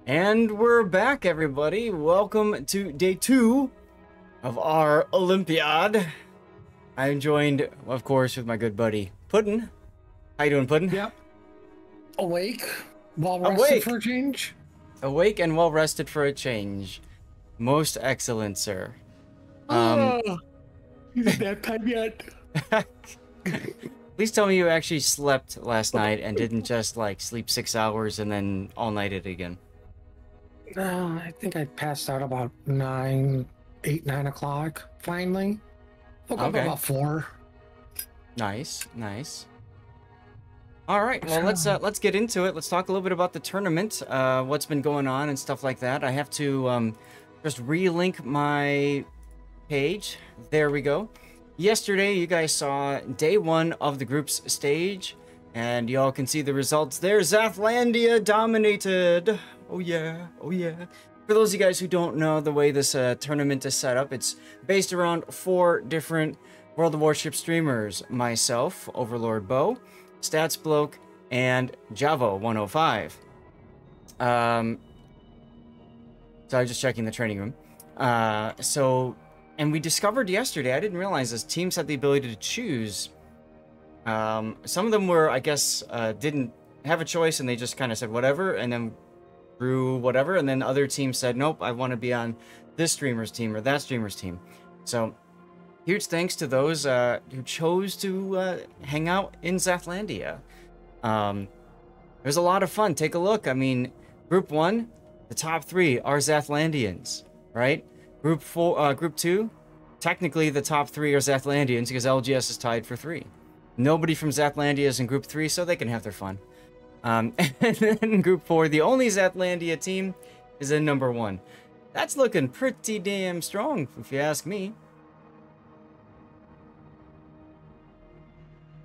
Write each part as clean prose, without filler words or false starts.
And we're back, everybody. Welcome to day 2 of our Olympiad. I'm joined, of course, with my good buddy, Puddin'. How you doing, Puddin'? Yep. Awake. Well rested for a change. Awake and well rested for a change. Most excellent, sir. Is it that time yet? Please tell me you actually slept last night and didn't just, like, sleep 6 hours and then all night it again. I think I passed out about 9 o'clock, finally. Woke up about 4. Nice, nice. All right, well, let's get into it. Let's talk a little bit about the tournament, what's been going on and stuff like that. I have to just relink my page. There we go. Yesterday, you guys saw day 1 of the group's stage, and y'all can see the results there. Zathlandia dominated. Oh yeah, oh yeah. For those of you guys who don't know the way this tournament is set up, it's based around 4 different World of Warships streamers. Myself, Overlord Bo, Stats Bloke, and Javo 105. So I was just checking the training room. And we discovered yesterday, I didn't realize this, teams had the ability to choose. Some of them were, I guess, didn't have a choice and they just kind of said whatever, and then through whatever, and then other teams said, nope, I want to be on this streamer's team or that streamer's team. So huge thanks to those who chose to hang out in Zathlandia. It was a lot of fun. Take a look. I mean, Group 1, the top 3 are Zathlandians, right? Group 2, technically the top 3 are Zathlandians because LGS is tied for 3. Nobody from Zathlandia is in Group 3, so they can have their fun. And then Group 4, the only Zathlandia team is in number 1. That's looking pretty damn strong, if you ask me.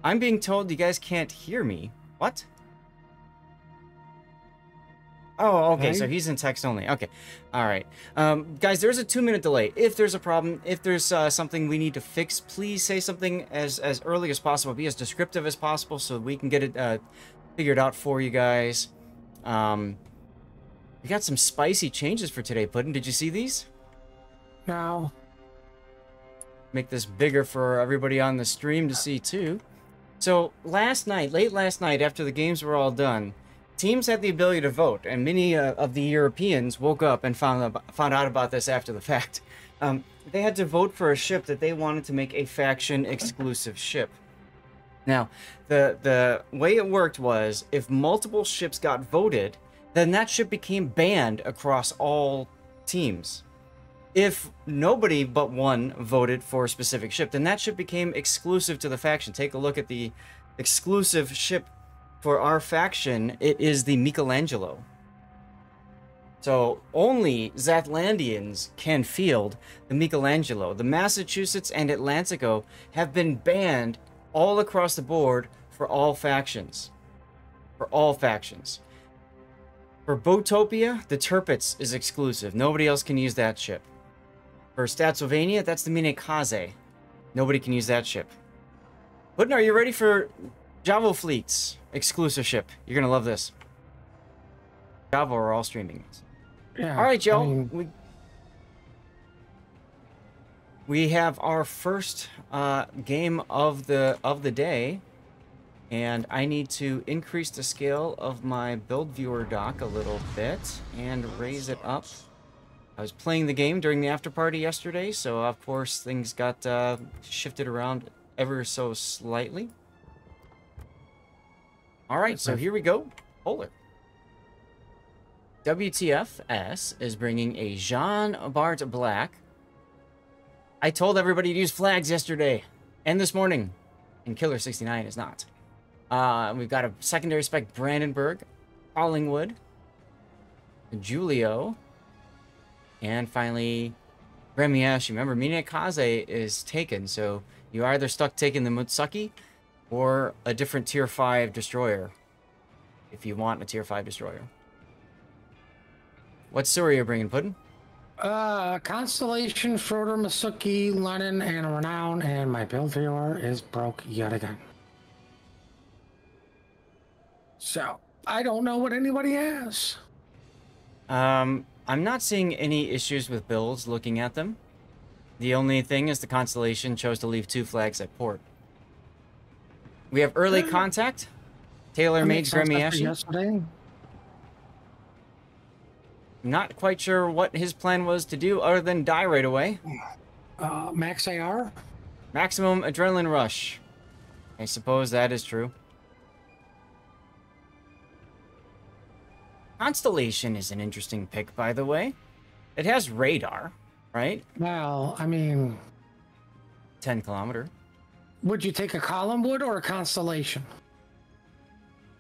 I'm being told you guys can't hear me. What? Oh, okay, so he's in text only. Okay, all right. Guys, there's a 2-minute delay. If there's a problem, if there's something we need to fix, please say something as early as possible. Be as descriptive as possible so we can get it figured out for you guys. We got some spicy changes for today, Puddin'. Did you see these? No. Make this bigger for everybody on the stream to see, too. So, last night, late last night, after the games were all done, teams had the ability to vote, and many of the Europeans woke up and found out about this after the fact. They had to vote for a ship that they wanted to make a faction-exclusive ship. Now, the way it worked was, if multiple ships got voted, then that ship became banned across all teams. If nobody but one voted for a specific ship, then that ship became exclusive to the faction. Take a look at the exclusive ship for our faction. It is the Michelangelo. So only Zathlandians can field the Michelangelo. The Massachusetts and Atlantico have been banned all across the board for all factions. For all factions. For Bowtopia, the Tirpitz is exclusive. Nobody else can use that ship. For Statsylvania, that's the Minekaze. Nobody can use that ship. Puddin', are you ready for Javo Fleet's exclusive ship? You're gonna love this. Javo are all streaming. Yeah. All right, Joe. I mean, we have our first game of the day, and I need to increase the scale of my build viewer dock a little bit and raise it up. I was playing the game during the after party yesterday, so of course things got shifted around ever so slightly. All right, so here we go. Polar. WTFS is bringing a Jean Bart Black. I told everybody to use flags yesterday and this morning, and Killer 69 is not. We've got a secondary spec Brandenburg, Collingwood, Julio, and finally Remiashi. Remember, Minekaze is taken, so you're either stuck taking the Mutsuki or a different tier 5 destroyer if you want a tier 5 destroyer. What's SURIA bringing, Puddin'? Constellation, Schroeder, Masuki, Lennon, and Renown, and my build viewer is broke yet again. So, I don't know what anybody has. I'm not seeing any issues with builds looking at them. The only thing is the Constellation chose to leave 2 flags at port. We have early contact. Taylor made Gremiashi. Yesterday. Not quite sure what his plan was to do other than die right away. Max AR? Maximum adrenaline rush. I suppose that is true. Constellation is an interesting pick, by the way. It has radar, right? Well, I mean... 10 kilometer. Would you take a Collinwood or a Constellation?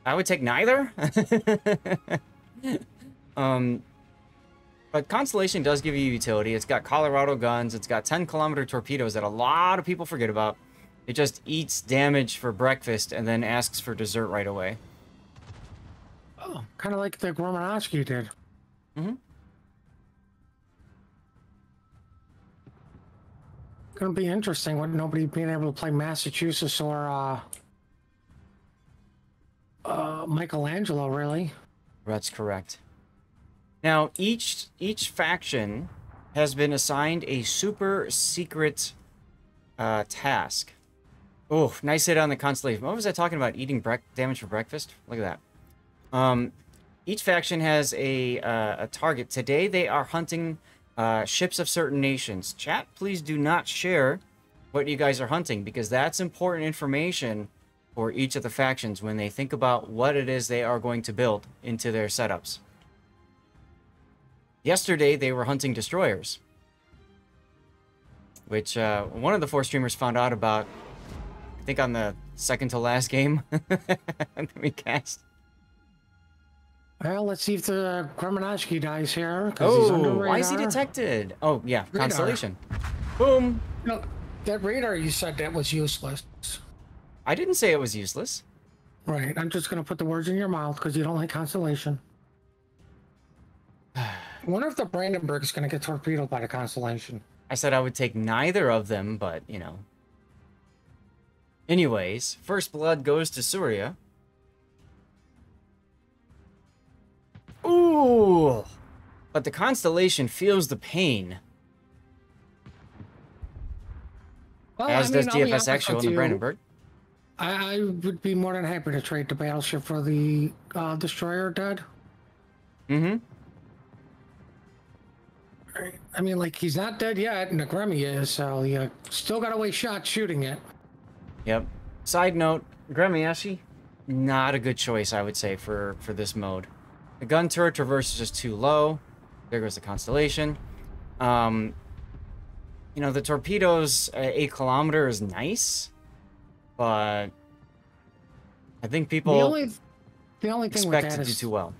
I would take neither. But Constellation does give you utility. It's got Colorado guns. It's got 10-kilometer torpedoes that a lot of people forget about. It just eats damage for breakfast and then asks for dessert right away. Oh, kind of like the Gromanoski did. Mm-hmm. Gonna be interesting with nobody being able to play Massachusetts or Michelangelo, really. That's correct. Now, each faction has been assigned a super secret task. Oh, nice hit on the Constellation. What was I talking about? Eating damage for breakfast? Look at that. Each faction has a target. Today, they are hunting ships of certain nations. Chat, please do not share what you guys are hunting, because that's important information for each of the factions when they think about what it is they are going to build into their setups. Yesterday, they were hunting destroyers, which one of the 4 streamers found out about, I think, on the second to last game that we cast. Well, let's see if the Gromanoski dies here. Oh, why is he detected? Oh, yeah, radar. Constellation. Boom. No, that radar, you said that was useless. I didn't say it was useless. Right, I'm just going to put the words in your mouth because you don't like Constellation. I wonder if the Brandenburg is going to get torpedoed by the Constellation. I said I would take neither of them, but, you know. Anyways, first blood goes to SURIA. Ooh! But the Constellation feels the pain. Well, as does DFS Actual and the Brandenburg. I would be more than happy to trade the battleship for the destroyer dead. Mm-hmm. I mean, like, he's not dead yet, and the Gremmy is, so you still got to waste shots shooting it. Yep. Side note, Gremiashi, not a good choice, I would say, for this mode. The gun turret traverse is just too low. There goes the Constellation. You know, the torpedoes at 8 kilometer is nice, but I think people the only thing expect with that to do too well.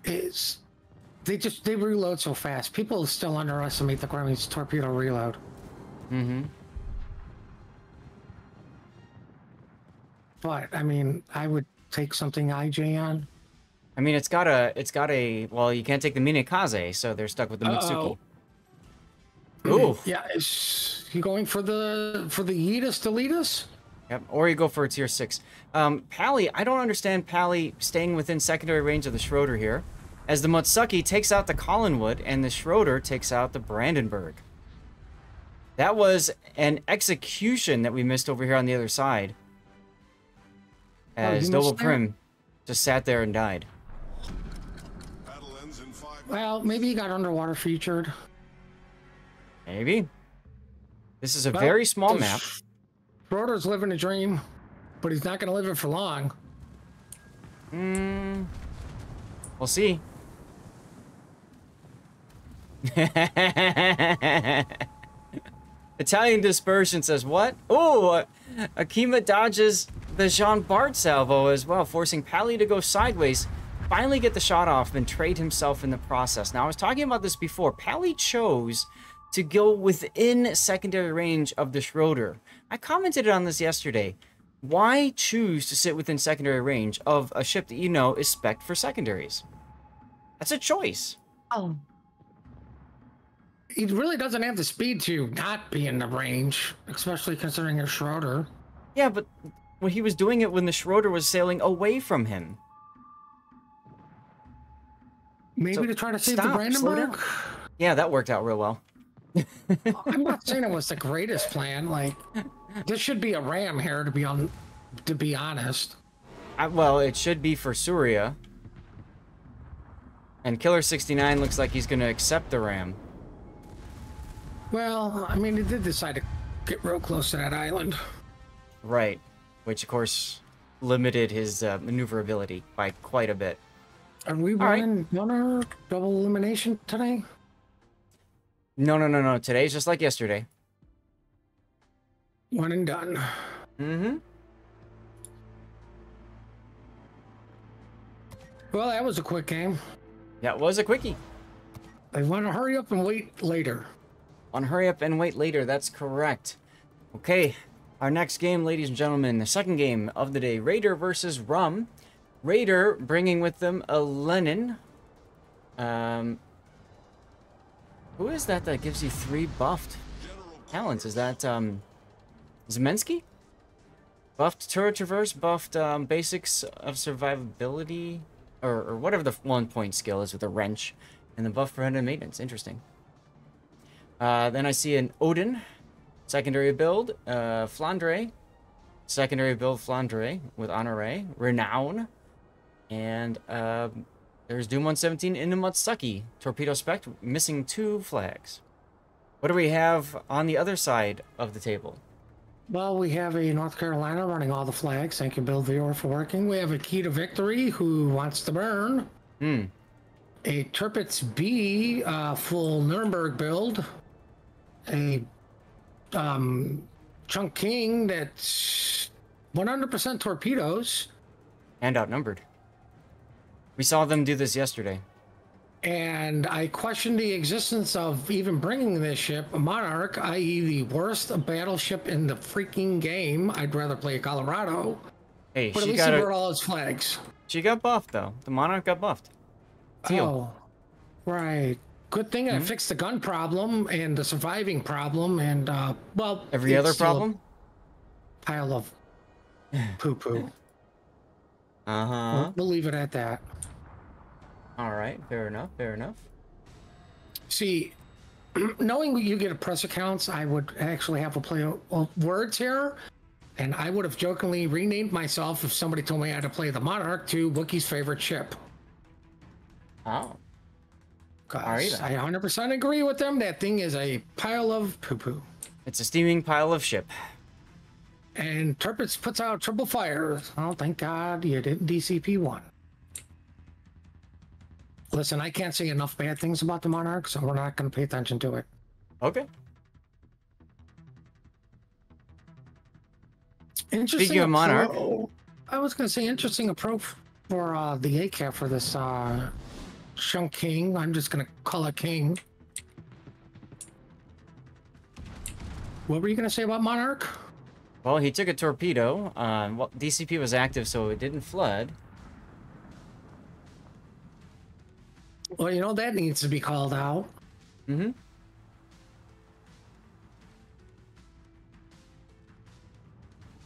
Is they reload so fast. People still underestimate the Gremmy's torpedo reload. Mm-hmm. But I mean, I would take something IJ on. I mean, it's got a well, you can't take the Minakaze, so they're stuck with the Mitsuki. Ooh. Yeah, is he going for the Yeetus to lead us? Yep, or you go for a tier 6. Pally, I don't understand Pally staying within secondary range of the Schroeder here, as the Motsuki takes out the Collinwood and the Schroeder takes out the Brandenburg. That was an execution that we missed over here on the other side. As Double Prim just sat there and died. Well, maybe he got underwater featured. Maybe. This is a very small map. Schroeder's living a dream, but he's not going to live it for long. We'll see. Italian Dispersion says, what? Oh, Akima dodges the Jean Bart salvo as well, forcing Pally to go sideways, finally get the shot off, then trade himself in the process. Now, I was talking about this before. Pally chose to go within secondary range of the Schroeder. I commented on this yesterday. Why choose to sit within secondary range of a ship that you know is spec'd for secondaries? That's a choice. Oh. He really doesn't have the speed to not be in the range, especially considering a Schroeder. Yeah, but when he was doing it when the Schroeder was sailing away from him. Maybe So, to try to save the slow Brandenburg? down. Yeah, that worked out real well. I'm not saying it was the greatest plan. Like, this should be a ram here, to be honest. Well, it should be for SURIA. And Killer 69 looks like he's going to accept the ram. Well, I mean, he did decide to get real close to that island. Right. Which, of course, limited his maneuverability by quite a bit. Are we running monarch double elimination today? No. Today's just like yesterday. One and done. Mm-hmm. Well, that was a quick game. That was a quickie. I want to hurry up and wait later. On hurry up and wait later, that's correct. Okay, our next game, ladies and gentlemen, the second game of the day, RAIDR versus RUM. RAIDR bringing with them a Lenin. Who is that gives you 3 buffed talents? Is that Zemensky? Buffed turret traverse, buffed basics of survivability, or whatever the 1-point skill is with a wrench, and the buff preventive maintenance. Interesting. Then I see an Odin, secondary build, Flandre, secondary build Flandre with Honore, Renown, and there's Doom 117 Inamatsuki, Torpedo Spect, missing 2 flags. What do we have on the other side of the table? Well, we have a North Carolina running all the flags. Thank you, Bill Viewer, for working. We have a Key to Victory who wants to burn. A Tirpitz B full Nuremberg build. A Chunk King that's 100% torpedoes. And outnumbered. We saw them do this yesterday. And I question the existence of even bringing this ship, a Monarch, i.e. the worst battleship in the freaking game. I'd rather play a Colorado. Hey, but at least he brought all his flags. She got buffed, though. The Monarch got buffed. Teal. Oh, right. Good thing I fixed the gun problem and the surviving problem and, well... Every other problem? Pile of poo-poo. Uh-huh. We'll leave it at that. All right, fair enough, fair enough. See, knowing you get a press accounts, I would actually have a play of words here, and I would have jokingly renamed myself if somebody told me I had to play the Monarch to Wookiee's favorite ship. Oh. Because I 100% agree with them. That thing is a pile of poo-poo. It's a steaming pile of ship. And Tirpitz puts out triple fires. Oh, thank God you didn't DCP-1. Listen, I can't say enough bad things about the Monarch, so we're not going to pay attention to it. Okay. Interesting. Speaking of Monarch, I was going to say interesting approach for the ACAP for this Shunk King. I'm just going to call it King. What were you going to say about Monarch? Well, he took a torpedo. Well, DCP was active, so it didn't flood. Well, you know, that needs to be called out. Mm-hmm.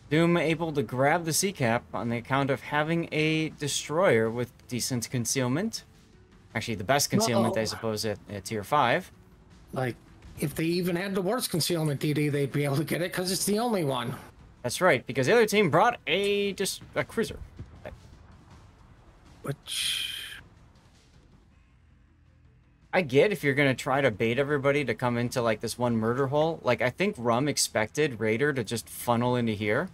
Doom able to grab the sea cap on the account of having a destroyer with decent concealment. Actually, the best concealment, I suppose, at tier 5. Like, if they even had the worst concealment DD, they'd be able to get it because it's the only one. That's right, because the other team brought a cruiser. Which... I get if you're going to try to bait everybody to come into, like, this one murder hole. Like, I think RUM expected RAIDR to just funnel into here.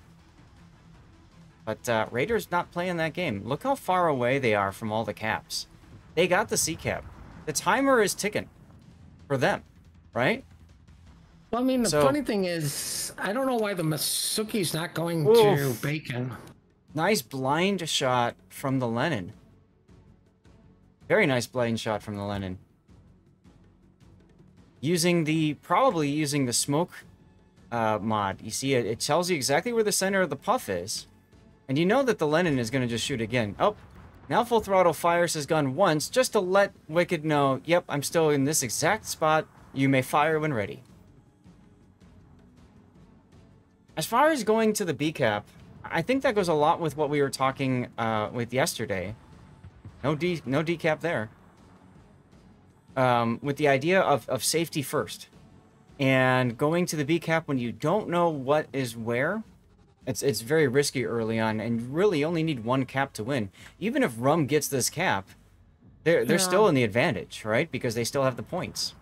But RAIDR's not playing that game. Look how far away they are from all the caps. They got the sea cap. The timer is ticking for them, right? Well, I mean, the funny thing is, I don't know why the Masuki's not going to Bacon. Nice blind shot from the Lenin. Very nice blind shot from the Lenin. Probably using the smoke mod. You see, it tells you exactly where the center of the puff is. And you know that the Lenin is going to just shoot again. Oh, now Full Throttle fires his gun once just to let Wicked know, yep, I'm still in this exact spot. You may fire when ready. As far as going to the B cap, I think that goes a lot with what we were talking with yesterday. No D cap there. with the idea of safety first. And going to the B cap when you don't know what is where, it's very risky early on, and you really only need one cap to win. Even if Rum gets this cap, they're still in the advantage, right? Because they still have the points.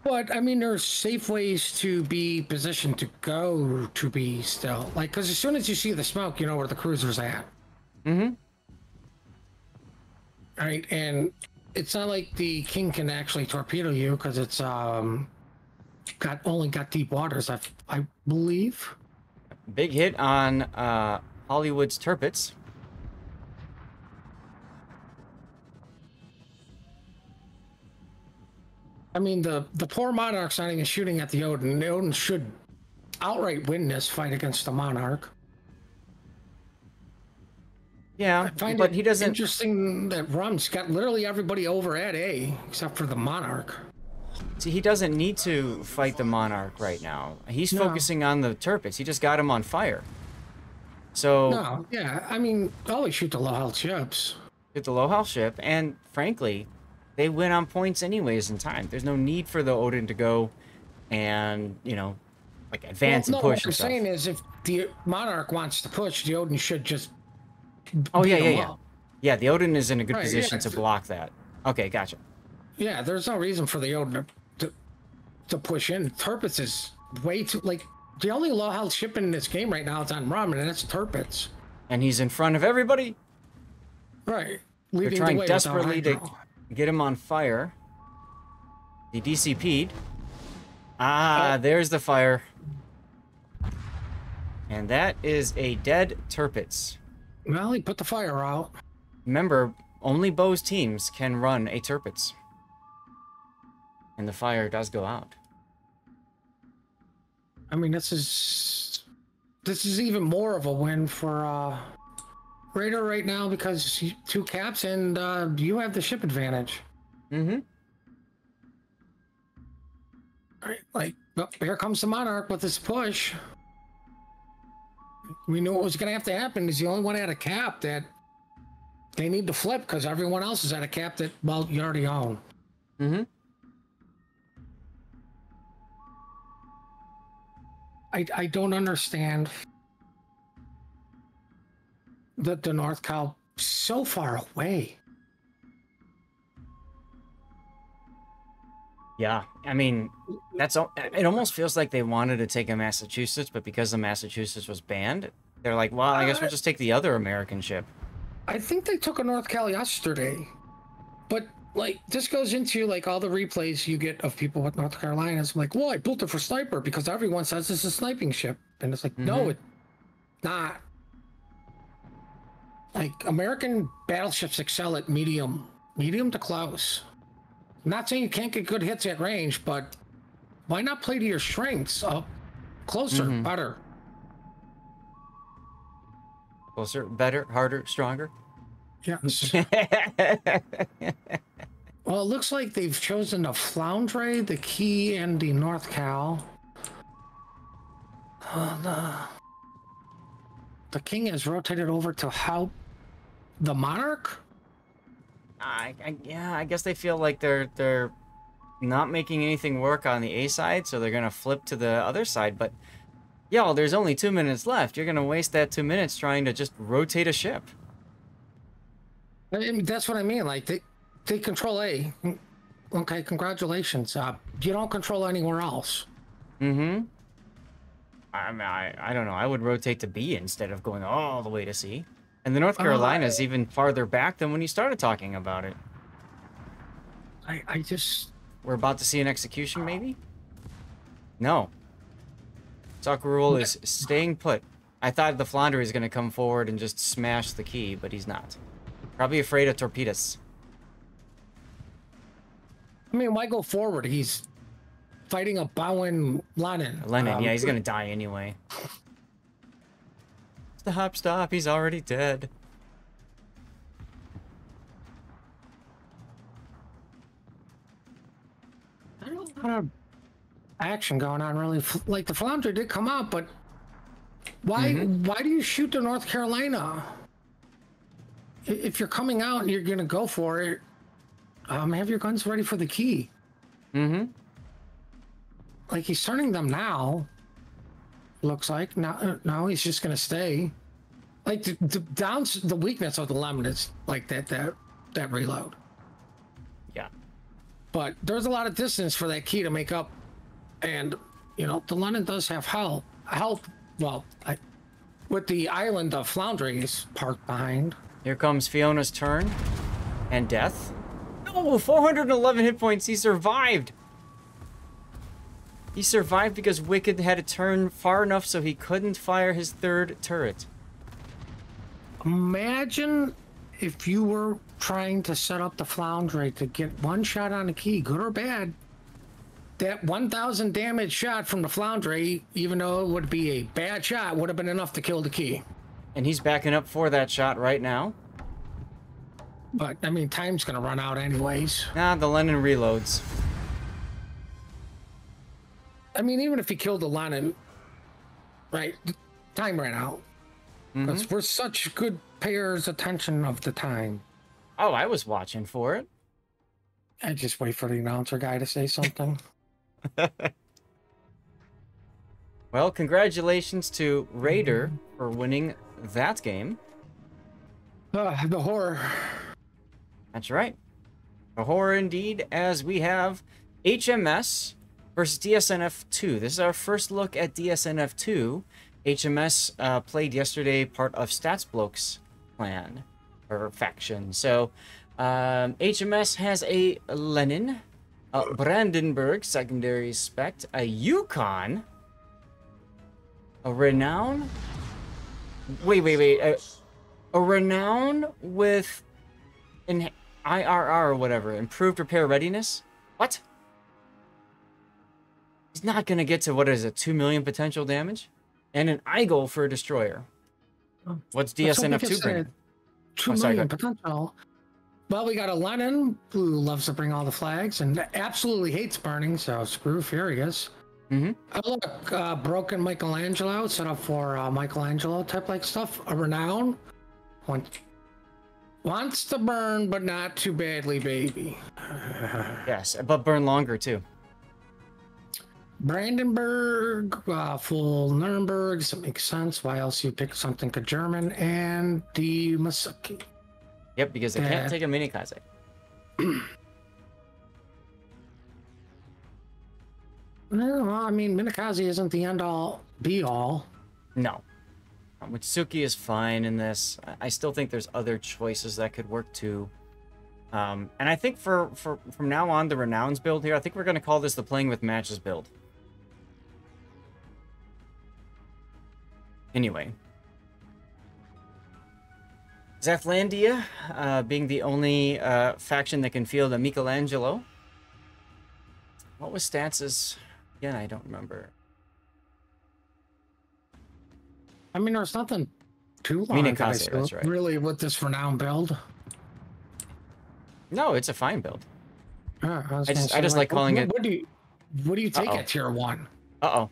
But, I mean, there's safe ways to be positioned to go to B still. Like, because as soon as you see the smoke, you know where the cruiser's at. Mm-hmm. Right, and it's not like the King can actually torpedo you, because it's only got deep waters, I believe. Big hit on Hollywood's Turpits. I mean, the poor Monarch's not even shooting at the Odin. The Odin should outright win this fight against the Monarch. Yeah, I find but it he doesn't. Interesting that Rum's got literally everybody over at A except for the Monarch. See, he doesn't need to fight the Monarch right now. He's focusing on the Turpits. He just got him on fire. So No, yeah, I mean, always shoot the low health ships. Get the low health ship, and frankly, they win on points anyways in time. There's no need for the Odin to go and, you know, like advance and push. What I'm saying is, if the Monarch wants to push, the Odin should just. Oh yeah. Yeah, the Odin is in a good position to block that. Okay, gotcha. Yeah, there's no reason for the Odin to push in. Turpits is way too, like, the only low health ship in this game right now is on Rum, and that's Turpits. And he's in front of everybody. Right. They're trying desperately to get him on fire. He DCP'd. There's the fire. And that is a dead Turpits. Well, he put the fire out. Remember, only Bow's teams can run a Turpits. And the fire does go out. I mean, this is even more of a win for RAIDR right now, because 2 caps and you have the ship advantage. Mm-hmm. All right, like, well, here comes the Monarch with this push. We knew what was going to have to happen. Is the only one at a cap that they need to flip, because everyone else is at a cap that, well, you already own. Mm-hmm. I don't understand that the North Cal so far away. Yeah, I mean, it almost feels like they wanted to take a Massachusetts, but because the Massachusetts was banned, they're like, well, I guess we'll just take the other American ship. I think they took a North Cal yesterday, but like, this goes into like all the replays you get of people with North Carolinas. I'm like, well, I built it for sniper because everyone says it's a sniping ship, and it's like, no, it's not. Like, American battleships excel at medium to close. I'm not saying you can't get good hits at range, but why not play to your strengths? Closer, better. Closer, better, harder, stronger. Yes. Well, it looks like they've chosen the Floundre, the Key, and the North Cal. The King has rotated over to help the Monarch? Yeah, I guess they feel like they're not making anything work on the A side, so they're gonna flip to the other side. But yo, there's only 2 minutes left. You're gonna waste that 2 minutes trying to just rotate a ship. I mean, that's what I mean. Like, they control A. Okay, congratulations. You don't control anywhere else. Mm-hmm. I mean, I don't know. I would rotate to B instead of going all the way to C. And the North Carolina is even farther back than when you started talking about it. I just... We're about to see an execution, maybe? No. Sakurul is staying put. I thought the Flounder is going to come forward and just smash the Key, but he's not. Probably afraid of torpedoes. I mean, why go forward? He's fighting a Bowen Lenin. Yeah, he's going to die anyway. Stop, he's already dead. I don't know what action going on, really. Like, the Flounder did come out, but why do you shoot the North Carolina? If you're coming out and you're going to go for it, Have your guns ready for the key. Mm-hmm. Like, he's turning them now. Looks like. Now he's just going to stay. Like, the weakness of the lemon is like that reload. Yeah. But there's a lot of distance for that key to make up. And, you know, the Lennon does have help. Well, with the island of Floundries parked behind. Here comes Fiona's turn. And death. No, 411 hit points. He survived. He survived because Wicked had to turn far enough so he couldn't fire his third turret. Imagine if you were trying to set up the Floundry to get one shot on the key, good or bad. That 1,000 damage shot from the Floundry, even though it would be a bad shot, would have been enough to kill the key. And he's backing up for that shot right now. But, I mean, time's going to run out anyways. Nah, the Lennon reloads. I mean, even if he killed the Lennon, right, time ran out. Because we're such good payers attention of the time. Oh, I was watching for it. I just wait for the announcer guy to say something. Well, congratulations to RAIDR for winning that game. The horror. That's right. A horror indeed, as we have HMS versus DSNF2. This is our first look at DSNF2. HMS played yesterday part of StatsBloke's clan, or faction. So, HMS has a Lenin, a Brandenburg secondary spec, a Yukon, a Renown. Wait. A Renown with an IRR or whatever, improved repair readiness? What? He's not going to get to, what is it, 2 million potential damage? And an Eagle for a destroyer. What's DSNF2 bring? 2 million potential. Well, we got a Lenin who loves to bring all the flags and absolutely hates burning, so screw Furious. Look, broken Michelangelo, set up for Michelangelo type like stuff. A Renown wants to burn, but not too badly, baby. Yes, but burn longer too. Brandenburg, full Nuremberg, that makes sense. Why else you pick something to German? And the Masuki. Yep, because they can't take a minikaze. Well, I mean, minikaze isn't the end-all, be-all. No. Mitsuki is fine in this. I still think there's other choices that could work too. And I think from now on, the Renowns build here, I think we're going to call this the Playing with Matches build. Anyway. Zathlandia, being the only faction that can field a Michelangelo. What was Stats's? Again, I don't remember. I mean, there's nothing too long Minikaze, that's right. Really with this Renown build. No, it's a fine build. I just like calling it. What do you take at tier 1? Oh.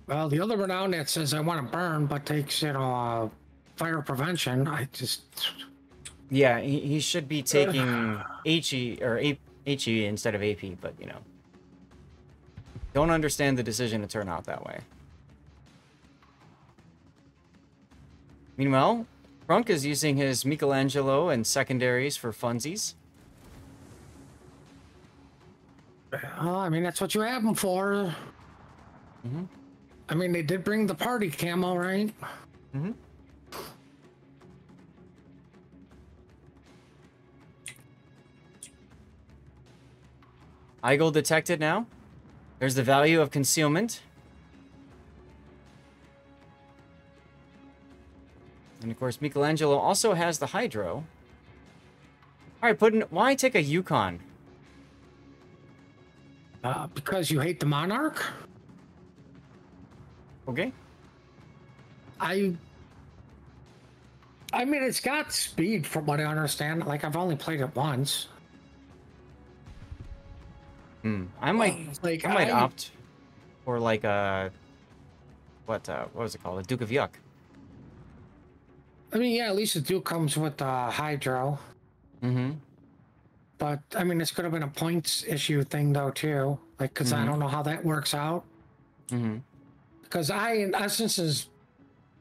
Well, the other Renown that says I want to burn, but takes, you know, fire prevention. Yeah, he should be taking HE or HE instead of AP, but you know. Don't understand the decision to turn out that way. Meanwhile, Crunk is using his Michelangelo and secondaries for funsies. Well, I mean, that's what you have them for. I mean, they did bring the party camo, right? Eagle detected now. There's the value of concealment. And of course, Michelangelo also has the Hydro. Alright, why take a Yukon? Because you hate the Monarch? Okay. I mean, it's got speed from what I understand. Like, I've only played it once. I might opt for like a what was it called? A Duke of Yuck. I mean, yeah, at least the Duke comes with hydro. Mm-hmm. But, I mean, this could have been a points issue thing, though, too. Like, because I don't know how that works out. Mm-hmm. Because in essence, is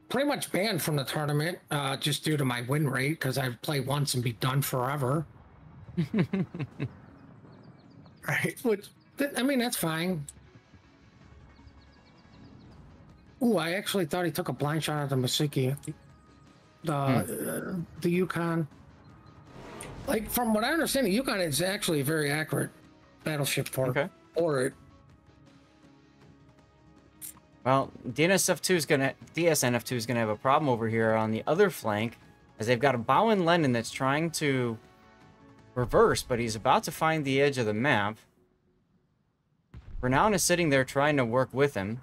pretty much banned from the tournament just due to my win rate, because I play once and be done forever. Right? Which, I mean, that's fine. Ooh, I actually thought he took a blind shot at the Masiki. The Yukon. Like, from what I understand, the Yukon is actually a very accurate battleship for it. Well, DNSF2 is gonna DSNF2 is gonna have a problem over here on the other flank, as they've got a Bow and Lennon that's trying to reverse, but he's about to find the edge of the map. Renown is sitting there trying to work with him,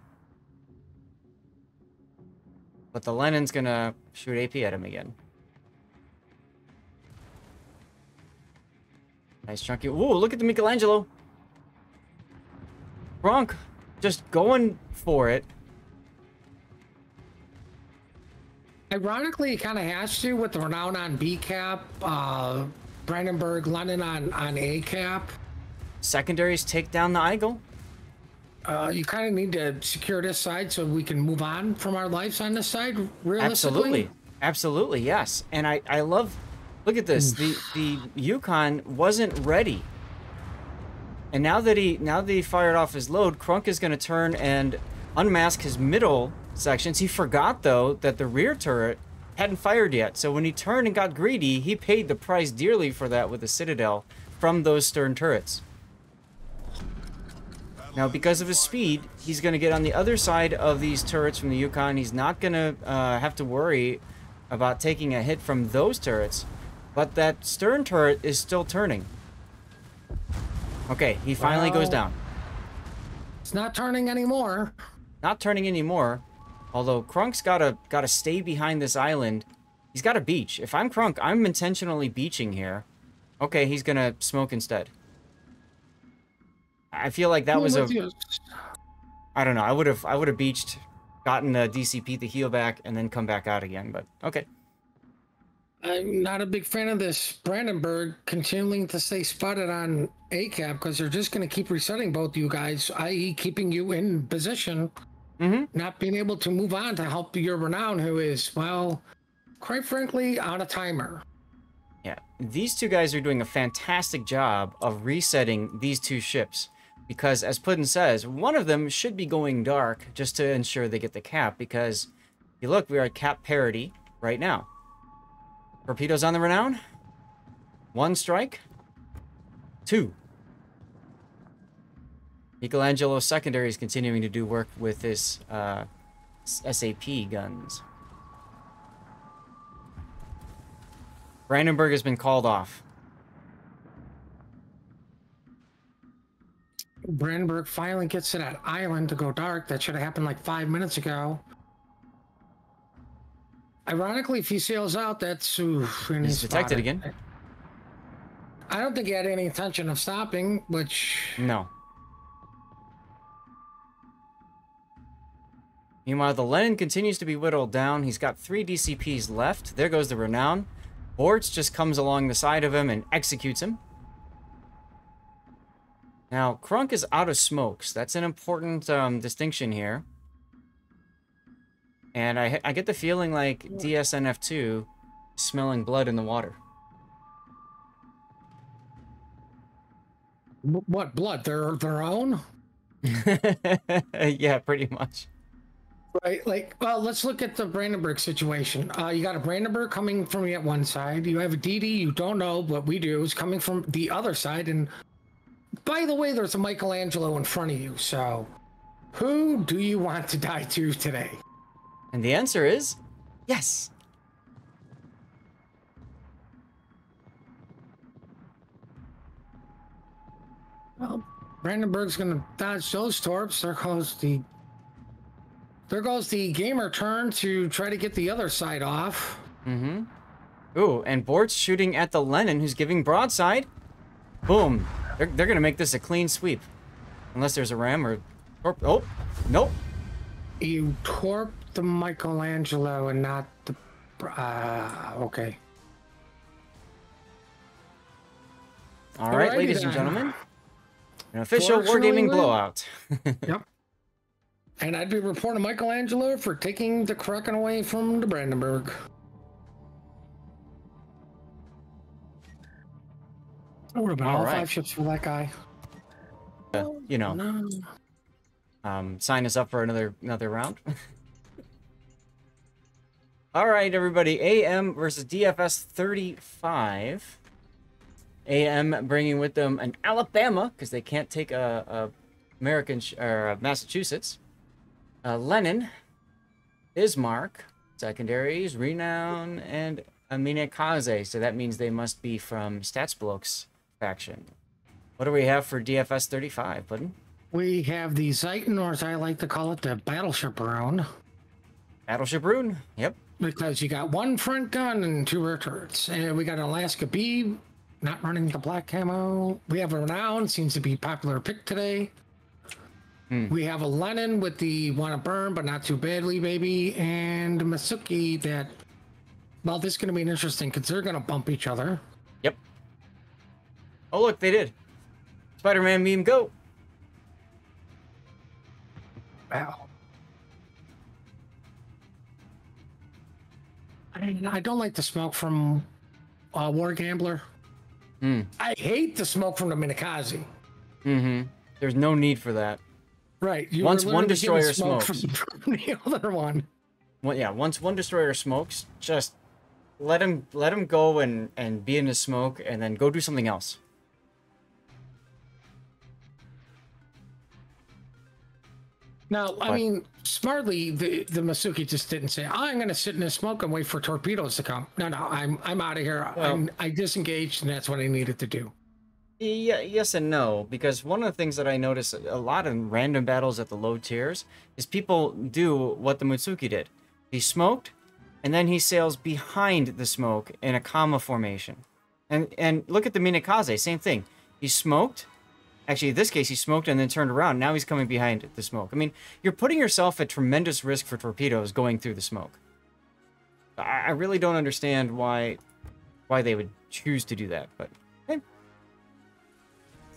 but the Lennon's gonna shoot AP at him again. Nice chunky. Ooh, look at the Michelangelo. Bronk just going for it. Ironically, it kind of has to with the Renown on B cap, Brandenburg, London on A cap. Secondaries take down the Eagle. You kind of need to secure this side so we can move on from our lives on this side, realistically. Absolutely, yes. And I love, look at this. The Yukon wasn't ready. And now that he fired off his load, Crunk is going to turn and unmask his middle sections. He forgot, though, that the rear turret hadn't fired yet. So when he turned and got greedy, he paid the price dearly for that with the Citadel from those stern turrets. Now, because of his speed, he's going to get on the other side of these turrets from the Yukon. He's not going to have to worry about taking a hit from those turrets. But that stern turret is still turning. Okay, he finally goes down. It's not turning anymore. Not turning anymore. Although Crunk's gotta stay behind this island. He's got a beach. If I'm Crunk, I'm intentionally beaching here. Okay, he's gonna smoke instead. I feel like that was a... I don't know. I would have beached, gotten the DCP to heal back, and then come back out again. But okay. I'm not a big fan of this Brandenburg continuing to stay spotted on A cap because they're just going to keep resetting both you guys, i.e. keeping you in position, not being able to move on to help your Renown, who is, well, quite frankly, on a timer. Yeah, these two guys are doing a fantastic job of resetting these two ships. Because, as Puddin says, one of them should be going dark just to ensure they get the cap. Because, you look, we are at cap parity right now. Torpedoes on the Renown. 1 strike. 2. Michelangelo's secondary is continuing to do work with his SAP guns. Brandenburg has been called off. Brandenburg finally gets to that island to go dark. That should have happened like 5 minutes ago. Ironically, if he sails out, that's... He's detected again. I don't think he had any intention of stopping, which... No. Meanwhile, the Lenin continues to be whittled down. He's got 3 DCPs left. There goes the Renown. Bortz just comes along the side of him and executes him. Now, Crunk is out of smokes. That's an important distinction here. And I get the feeling like DSNF2 is smelling blood in the water. What blood? Their own? Yeah, pretty much. Right, like, well, let's look at the Brandenburg situation. You got a Brandenburg coming from you at one side. You have a DD you don't know, but we do, is coming from the other side. And by the way, there's a Michelangelo in front of you. So, who do you want to die to today? And the answer is yes. Well, Brandenburg's gonna dodge those torps. There goes the gamer turn to try to get the other side off. Ooh, and Bort's shooting at the Lenin, who's giving broadside. Boom. They're gonna make this a clean sweep. Unless there's a ram or... Oh, nope. You torp the Michelangelo and not the Okay. All right, Alrighty ladies and then. gentlemen. An official Fortunately, wargaming blowout. Yep. And I'd be reporting Michelangelo for taking the Kraken away from the Brandenburg. That would have been all right. 5 ships for that guy. You know, No. sign us up for another round. All right, everybody. AM versus DFS 35. AM bringing with them an Alabama because they can't take a American or Massachusetts. Lenin, Bismarck, secondaries, Renown, and Aminakaze. So that means they must be from Statsblok's faction. What do we have for DFS 35, Puddin? We have the Zeiton, or as I like to call it, the Battleship Rune. Battleship Rune, yep. Because you got 1 front gun and 2 rear turrets. And we got an Alaska B, not running the black camo. We have a Renown, seems to be a popular pick today. We have a Lenin with the wanna burn, but not too badly, baby. And Masuki that, well, this is going to be interesting because they're going to bump each other. Yep. Oh, look, they did. Spider-Man meme, go. Wow. I don't like the smoke from War Gambler. I hate the smoke from the Minakaze. There's no need for that. Right. You Once one destroyer smokes. From the other one. Well, yeah, once one destroyer smokes, just let him go and be in his smoke, and then go do something else. Now, I mean, smartly, the Masuki just didn't say, I'm going to sit in the smoke and wait for torpedoes to come. No, I'm out of here. Well, I disengaged, and that's what I needed to do. Yeah, yes and no, because one of the things that I notice a lot in random battles at the low tiers is people do what the Mutsuki did. He smoked, and then he sails behind the smoke in a comma formation. And look at the Minakaze, same thing. He smoked. Actually, in this case, he smoked and then turned around. Now he's coming behind the smoke. I mean, you're putting yourself at tremendous risk for torpedoes going through the smoke. I really don't understand why they would choose to do that, but hey.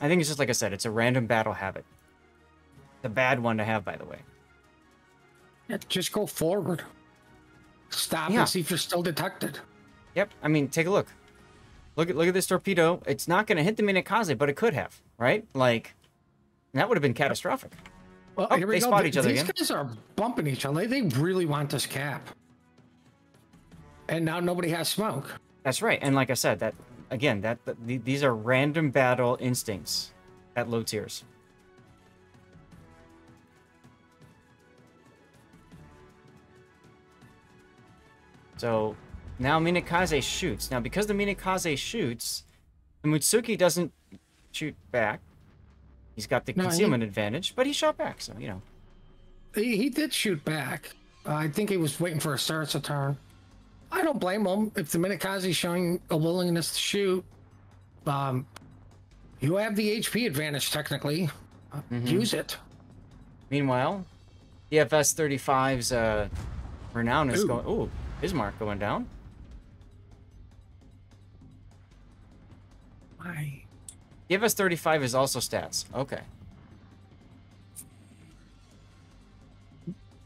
I think it's just like I said, it's a random battle habit. It's a bad one to have, by the way. Yeah, just go forward. Stop and see if you're still detected. Yep. I mean, take a look. Look at this torpedo. It's not going to hit the Minakaze, but it could have, right? Like, that would have been catastrophic. Well, oh, they spot each other again. These guys are bumping each other. They really want this cap. And now nobody has smoke. That's right. And like I said, that again, these are random battle instincts at low tiers. So now Minakaze shoots. Now, because the Minakaze shoots, the Mutsuki doesn't shoot back. He's got the concealment advantage, but he shot back, so, you know. He did shoot back. I think he was waiting for a start to turn. I don't blame him. If the Minakaze's showing a willingness to shoot, you have the HP advantage, technically. Use it. Meanwhile, DFS 35's Renown is going... Ooh, Bismarck going down. Why? DFS 35 is also stats. Okay.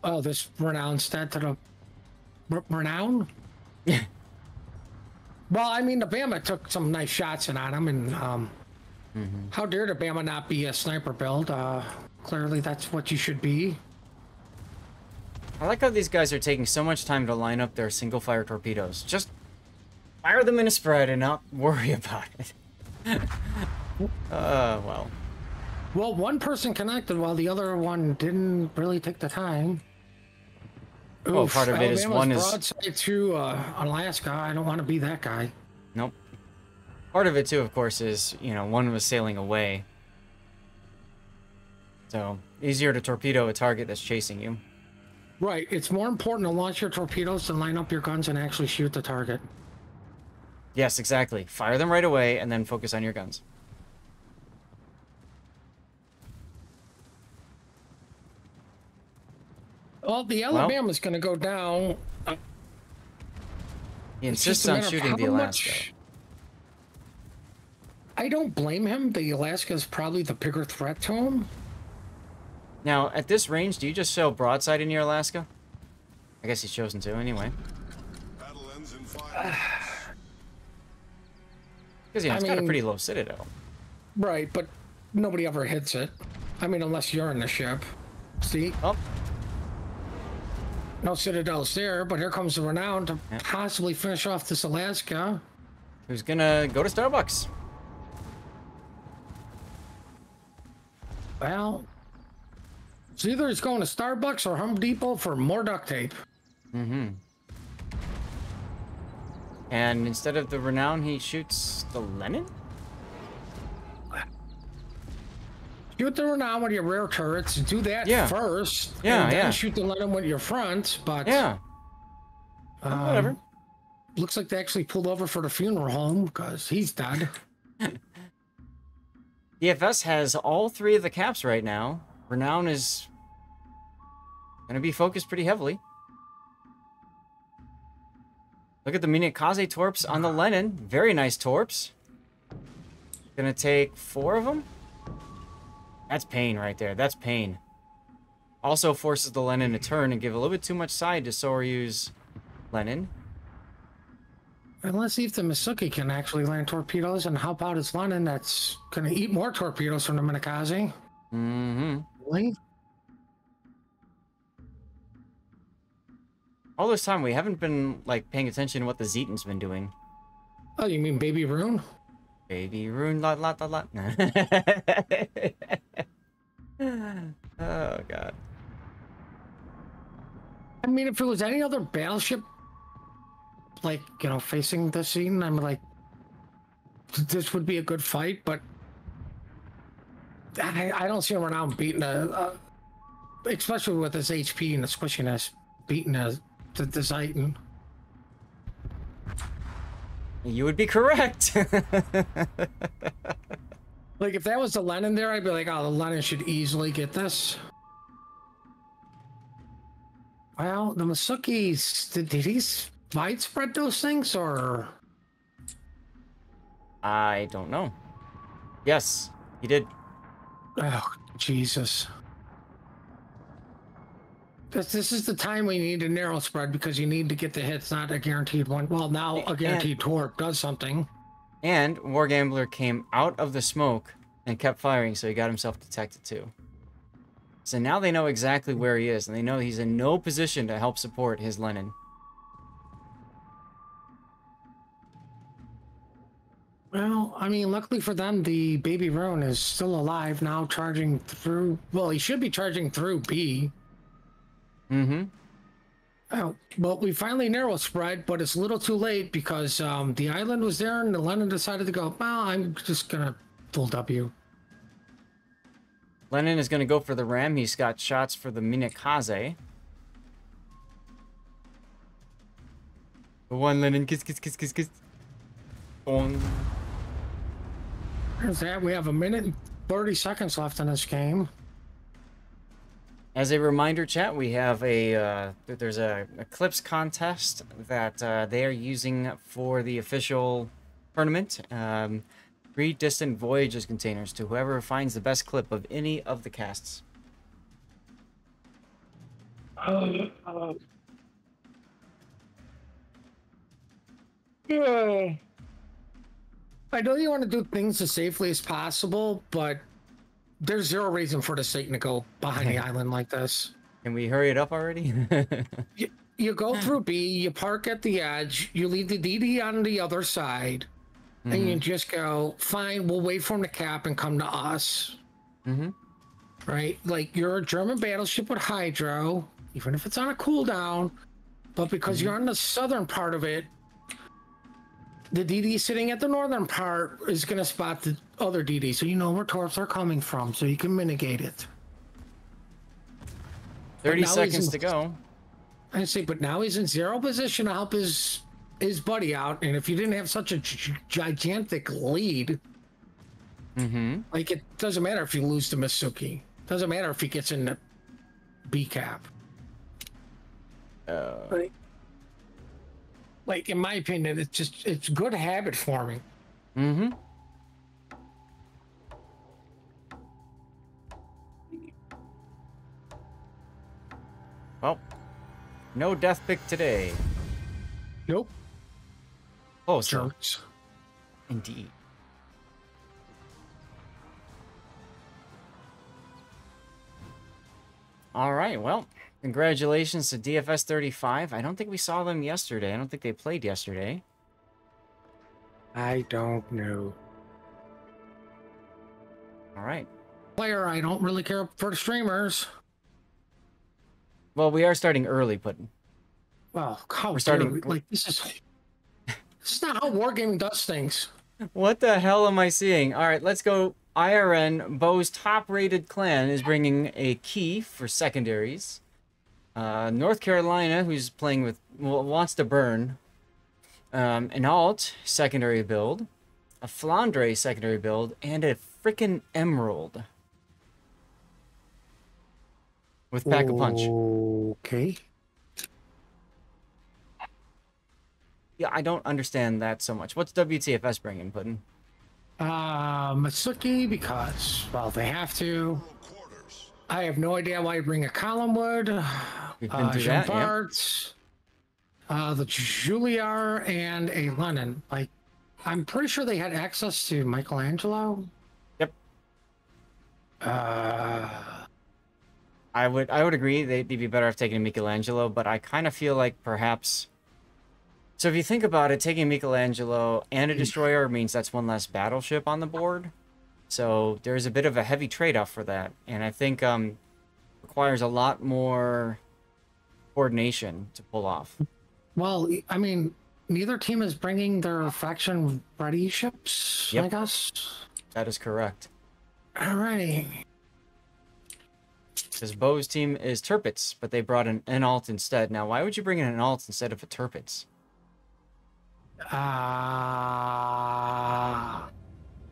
Oh, this Renown stat to the... Renown? Well, I mean, the Bama took some nice shots in on him, and how dare the Bama not be a sniper build? Clearly, that's what you should be. I like how these guys are taking so much time to line up their single-fire torpedoes. Just fire them in a spread and not worry about it. Well. Well, one person connected while the other one didn't really take the time. Well, part of it is one is broadside to Alaska. I don't want to be that guy. Nope. Part of it too, of course, is one was sailing away, so easier to torpedo a target that's chasing you. Right. It's more important to launch your torpedoes than line up your guns and actually shoot the target. Yes, exactly. Fire them right away and then focus on your guns. Well, the Alabama's going to go down. He insists on shooting the Alaska. I don't blame him. The Alaska is probably the bigger threat to him. Now, at this range, do you just show broadside in your Alaska? I guess he's chosen to anyway. Because, it's got a pretty low citadel. Right, but nobody ever hits it. I mean, unless you're in the ship. See? Oh. No citadels there, but here comes the Renown to possibly finish off this Alaska. Who's gonna go to Starbucks? Well, it's either he's going to Starbucks or Home Depot for more duct tape. Mm-hmm. And instead of the Renown, he shoots the Lenin? Shoot the Renown with your rear turrets. Do that first. Yeah, and then shoot the Lenin with your front. But whatever. Looks like they actually pulled over for the funeral home because he's dead. DFS has all 3 of the caps right now. Renown is going to be focused pretty heavily. Look at the Minakaze torps on the Lenin. Very nice torps. Gonna take 4 of them. That's pain right there. That's pain. Also forces the Lenin to turn and give a little bit too much side to Soryu's Lenin. And let's see if the Masuki can actually land torpedoes and help out his Lenin that's going to eat more torpedoes from the Minakaze. Mm-hmm. Really? All this time, we haven't been, like, paying attention to what the Zetan's been doing. Oh, you mean Baby Rune? Baby Rune, lot. Oh, God. I mean, if it was any other battleship, like, facing the scene, I'm like, this would be a good fight, but I don't see him Renown beating especially with his HP and the squishiness, beating the Zetan. You would be correct. Like, if that was the Lenin there, I'd be like, oh, the Lenin should easily get this. Well, the Masukis, did he widespread those things, or? I don't know. Yes, he did. Oh, Jesus. This is the time we need a narrow spread because you need to get the hits, not a guaranteed one. Well, now a guaranteed torp does something. And War Gambler came out of the smoke and kept firing, so he got himself detected too. So now they know exactly where he is, and they know he's in no position to help support his Lenin. Well, I mean, luckily for them, the Baby Rune is still alive now, charging through. Well, he should be charging through B. Mm-hmm. Oh, well, we finally narrow spread, but it's a little too late because the island was there and the Lenin decided to go, well, I'm just going to full W. Lenin is going to go for the ram. He's got shots for the Minakaze. One Lenin, kiss. Boom. There's that. We have 1 minute and 30 seconds left in this game. As a reminder, chat, we have there's a Eclipse contest that they are using for the official tournament. 3 distant voyages containers to whoever finds the best clip of any of the casts. Yeah. I know you want to do things as safely as possible, but there's zero reason for the Satan to go behind the island like this. Can we hurry it up already? You go through B, you park at the edge, you leave the DD on the other side, and you just go, fine, we'll wait for him to cap and come to us. Right? Like, you're a German battleship with hydro, even if it's on a cooldown, but because you're on the southern part of it, the DD sitting at the northern part is going to spot the other DD, so you know where torps are coming from, so you can mitigate it. 30 seconds to go. I say, but now he's in zero position to help his buddy out, and if you didn't have such a gigantic lead, like, it doesn't matter if you lose to Masuki. Doesn't matter if he gets in the B cap. Right. Like, in my opinion, it's good habit forming. Mm-hmm. Well, no death pick today. Nope. Oh, so. Jerks. Indeed. All right, well, congratulations to DFS 35. I don't think we saw them yesterday. I don't think they played yesterday. I don't know. All right. Player, I don't really care for the streamers. Well, we are starting early, Puddin'. Well, how We're starting... like, this is not how Wargaming does things. What the hell am I seeing? All right, let's go. IRN, Bo's top-rated clan, is bringing a key for secondaries. North Carolina, who's playing with... Well, wants to burn. An alt secondary build. A Flandre secondary build. And a frickin' Emerald. With Pack-a-Punch. Okay. Yeah, I don't understand that so much. What's WTFS bringing, Puddin'? Matsuki, because, well, they have to. I have no idea why you bring a Collinwood. We've been through that, the Juilliard, and a Lennon. Like, I'm pretty sure they had access to Michelangelo. Yep. I would agree they'd be better off taking Michelangelo, but I kind of feel like perhaps... So if you think about it, taking Michelangelo and a destroyer means that's one less battleship on the board. So there's a bit of a heavy trade-off for that, and I think requires a lot more coordination to pull off. Well, I mean, neither team is bringing their faction-ready ships, Yep. I guess. That is correct. Alrighty. Because Bo's team is Turpits, but they brought an alt instead. Now, why would you bring in an alt instead of a Turpits?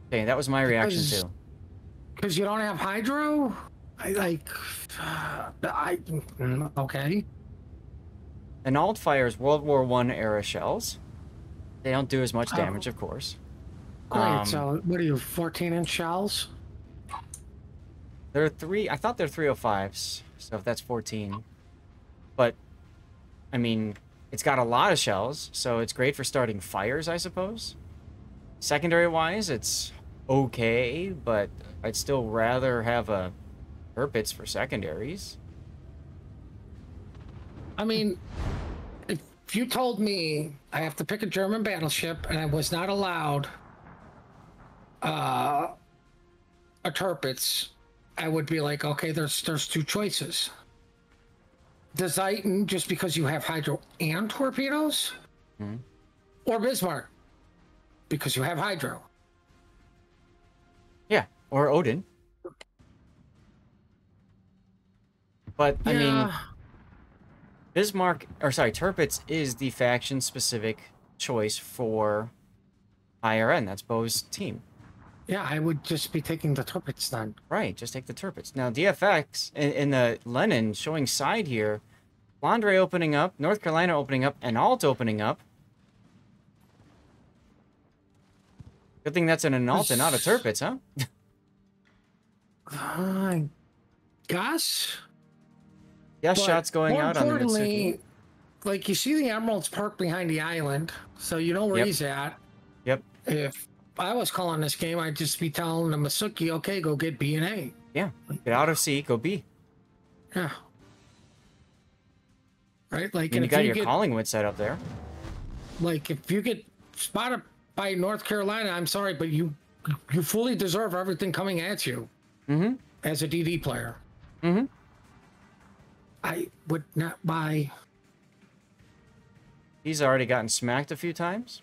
Okay, that was my reaction too. Because you don't have Hydro? Okay. An alt fires World War I era shells. They don't do as much damage, of course. Great, so what are you, 14-inch shells? They're I thought they're 305s, so if that's 14. But, I mean, it's got a lot of shells, so it's great for starting fires, I suppose. Secondary-wise, it's okay, but I'd still rather have a Turpits for secondaries. I mean, if you told me I have to pick a German battleship and I was not allowed a Turpits, I would be like, okay, there's two choices. The Zeiten, just because you have Hydro and torpedoes, or Bismarck, because you have Hydro. Yeah, or Odin. But, I mean, Bismarck, or sorry, Turpits is the faction-specific choice for IRN. That's Bo's team. Yeah, I would just be taking the Turpits then. Right, just take the Turpits. Now, DFX, in the Lenin, showing side here, Flandre opening up, North Carolina opening up, and Alt opening up. Good thing that's an Alt and not a Turpits, huh? Gus? Yeah, shots going out on the Mitsuki. Like, you see the Emeralds parked behind the island, so you know where he's at. Yep. If I was calling this game, I'd just be telling the Masuki, okay, go get B and A. Yeah, get out of C, go B. Yeah. Right? Like, and you got your Collingwood set up there. Like, if you get spotted by North Carolina, I'm sorry, but you fully deserve everything coming at you. As a DD player. I would not buy... He's already gotten smacked a few times.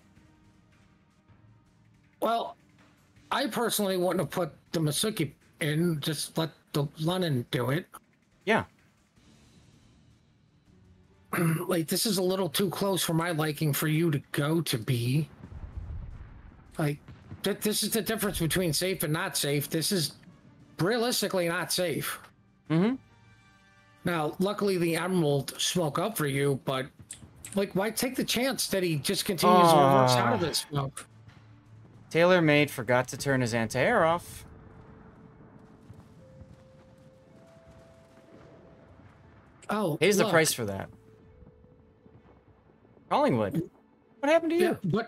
Well, I personally wouldn't have put the Masuki in, just let the Lennon do it. Yeah. Like, this is a little too close for my liking for you to go to B. Like, this is the difference between safe and not safe. This is realistically not safe. Now, luckily the Emerald smoke up for you, but Like, why take the chance that he just continues to reverse out of his smoke? TaylorMade forgot to turn his anti-air off. Oh, Pays the price for that. Collingwood. What happened to you? Yeah,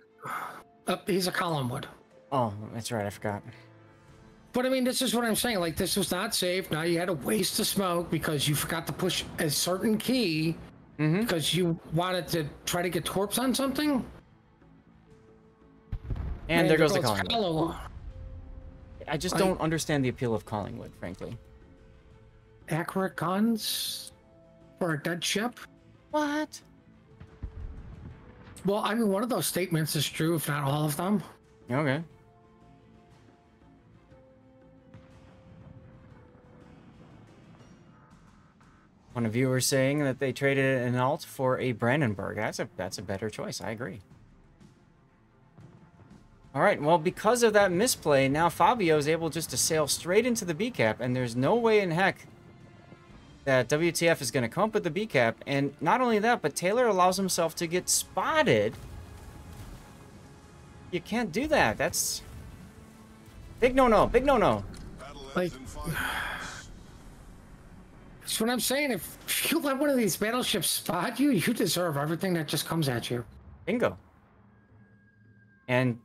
but he's a Collingwood. Oh, that's right. I forgot. But I mean, this is what I'm saying. Like, this was not safe. Now you had to waste the smoke because you forgot to push a certain key because you wanted to try to get torps on something. And there goes the Collingwood. I just don't understand the appeal of Collingwood, frankly. Accurate guns for a dead ship? What? Well, I mean, one of those statements is true, if not all of them. Okay. One of you were saying that they traded an alt for a Brandenburg. That's a better choice. I agree. All right. Well, because of that misplay, now Fabio is able just to sail straight into the B cap, and there's no way in heck that WTF is going to come up with the B cap. And not only that, but Taylor allows himself to get spotted. You can't do that. That's big no-no. Big no-no. Like, that's what I'm saying. If you let one of these battleships spot you, you deserve everything that just comes at you. Bingo. And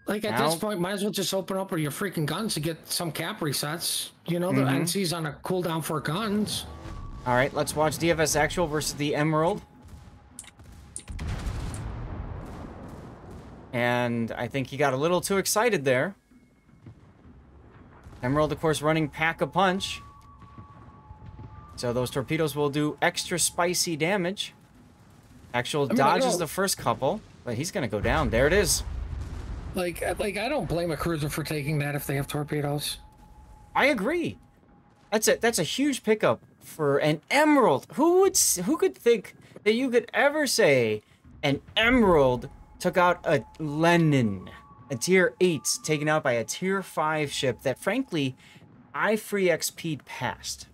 like, at this point, might as well just open up with your freaking guns to get some cap resets. You know, the NC's on a cooldown for guns. All right, let's watch DFS Actual versus the Emerald. And I think he got a little too excited there. Emerald, of course, running Pack-a-Punch. So those torpedoes will do extra spicy damage. Actual dodges the first couple, but he's going to go down. There it is. Like I don't blame a cruiser for taking that if they have torpedoes. I agree. That's a huge pickup for an Emerald. Who could think that you could ever say an Emerald took out a Lenin, a tier 8 taken out by a tier 5 ship that frankly I free XP'd past.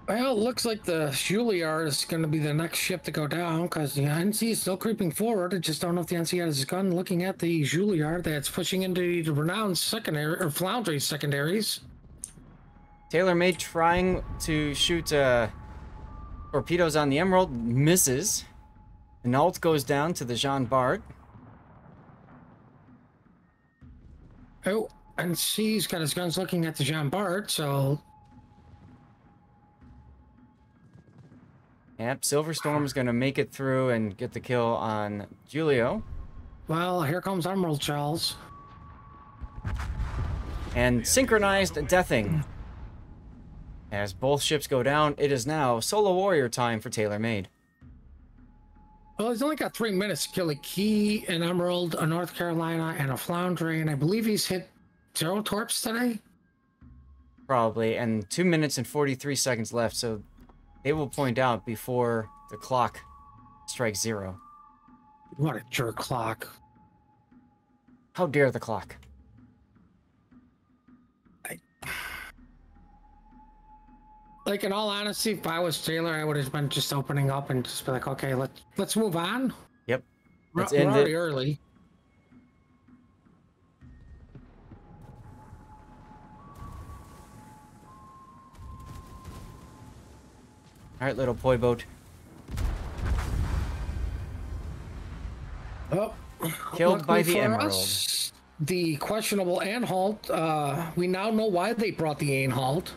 Well, it looks like the Juilliard is going to be the next ship to go down because the NC is still creeping forward. I just don't know if the NC has his gun looking at the Juilliard that's pushing into the renowned secondary or Foundry secondaries. TaylorMade trying to shoot torpedoes on the Emerald, misses. An alt goes down to the Jean Bart. Oh, NC's got his guns looking at the Jean Bart, so... Yep, Silverstorm's going to make it through and get the kill on Julio. Well, here comes Emerald Shells. And synchronized deathing. As both ships go down, it is now Solo Warrior time for TaylorMade. Well, he's only got 3 minutes to kill a Key, an Emerald, a North Carolina, and a Foundry, and I believe he's hit 0 torps today? Probably, and 2 minutes and 43 seconds left, so they will point out before the clock strikes 0. What a jerk clock. How dare the clock? Like, in all honesty, if I was Taylor, I would have been just opening up and just be like, okay, let's move on. Yep. We're already early. All right, little poi boat. Oh, killed by the Emerald. The questionable Anhalt. We now know why they brought the Anhalt.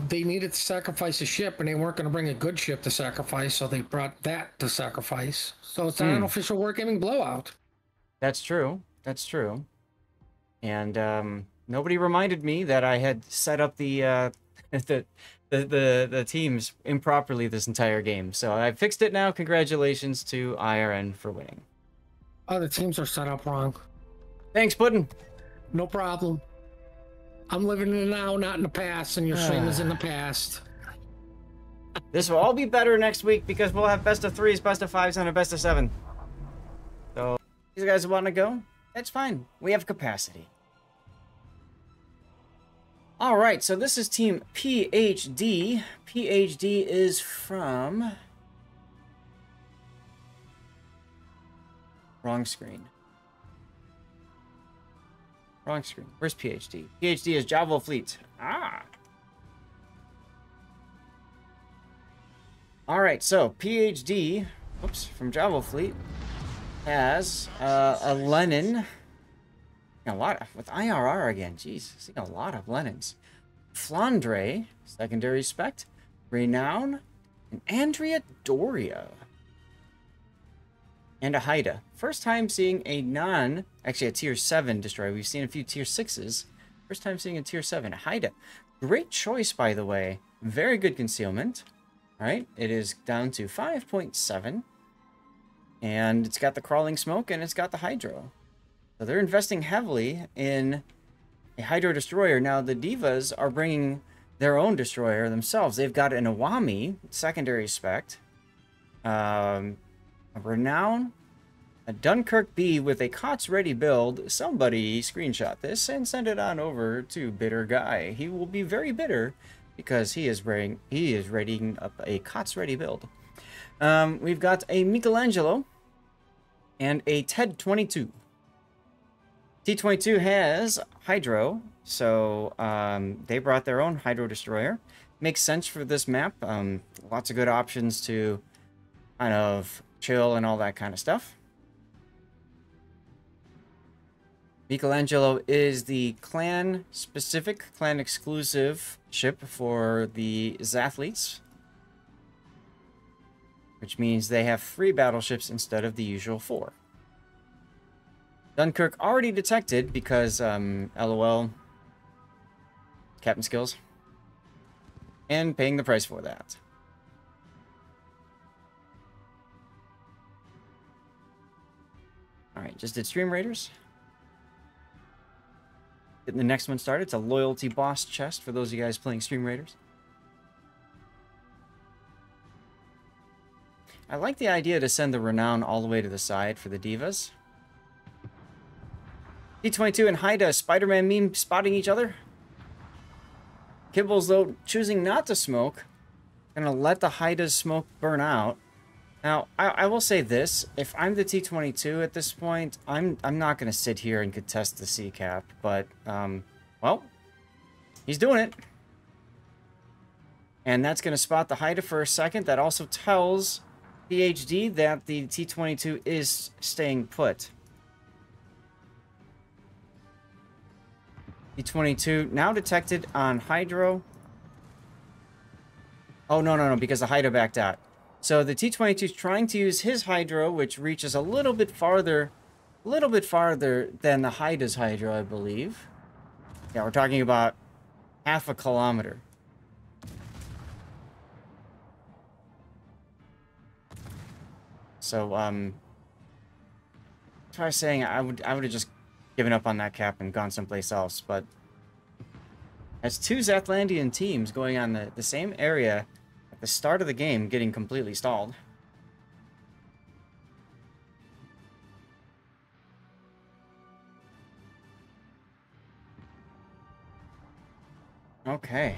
They needed to sacrifice a ship, and they weren't going to bring a good ship to sacrifice, so they brought that to sacrifice. So it's not an official wargaming blowout. That's true. That's true. And nobody reminded me that I had set up the the teams improperly this entire game. So I fixed it now. Congratulations to IRN for winning. Oh, the teams are set up wrong. Thanks, Puddin'. No problem. I'm living in the now, not in the past, and your stream is in the past. This will all be better next week because we'll have best of 3s, best of 5s, and a best of 7. So, these guys want to go? That's fine. We have capacity. All right, so this is Team PhD. PhD is from... Wrong screen. Wrong screen. Where's PhD? PhD is Java Fleet. Ah. All right, so PhD, oops, from Java Fleet has a Lenin. A lot with IRR again. Jeez, seeing a lot of Lenins. Flandre, secondary spec, Renown, and Andrea Doria. And a Haida. First time seeing a actually a tier 7 destroyer. We've seen a few tier 6s. First time seeing a tier 7. A Haida. Great choice, by the way. Very good concealment. All right, it is down to 5.7. And it's got the crawling smoke and it's got the hydro. So they're investing heavily in a hydro destroyer. Now the Divas are bringing their own destroyer themselves. They've got an Awami, secondary spec. A Renown, a Dunkirk B with a COTS ready build. Somebody screenshot this and send it on over to Bitter Guy. He will be very bitter because he is readying up a COTS ready build. We've got a Michelangelo and a TED 22. T-22 has Hydro, so they brought their own Hydro Destroyer. Makes sense for this map. Lots of good options to kind of chill and all that kind of stuff. Michelangelo is the clan-specific, clan-exclusive ship for the Zathletes, which means they have 3 battleships instead of the usual 4. Dunkirk already detected because, LOL, captain skills, and paying the price for that. Alright, just did Stream Raiders. Getting the next one started. It's a loyalty boss chest for those of you guys playing Stream Raiders. I like the idea to send the Renown all the way to the side for the Divas. T-22 and Haida, Spider-Man meme spotting each other. Kibbles, though, choosing not to smoke. Gonna let the Haida's smoke burn out. Now, I will say this. If I'm the T-22 at this point, I'm not gonna sit here and contest the C-cap. But, well, he's doing it. And that's gonna spot the Haida for a second. That also tells PhD that the T-22 is staying put. T-22 now detected on Hydro. Oh, no, because the Hydro backed out. So the T-22 is trying to use his Hydro, which reaches a little bit farther than the Haida's Hydro, I believe. Yeah, we're talking about half a kilometer. So, that's why I was saying I would have just given up on that cap and gone someplace else, but as 2 Zathlandian teams going on the same area at the start of the game getting completely stalled. Okay.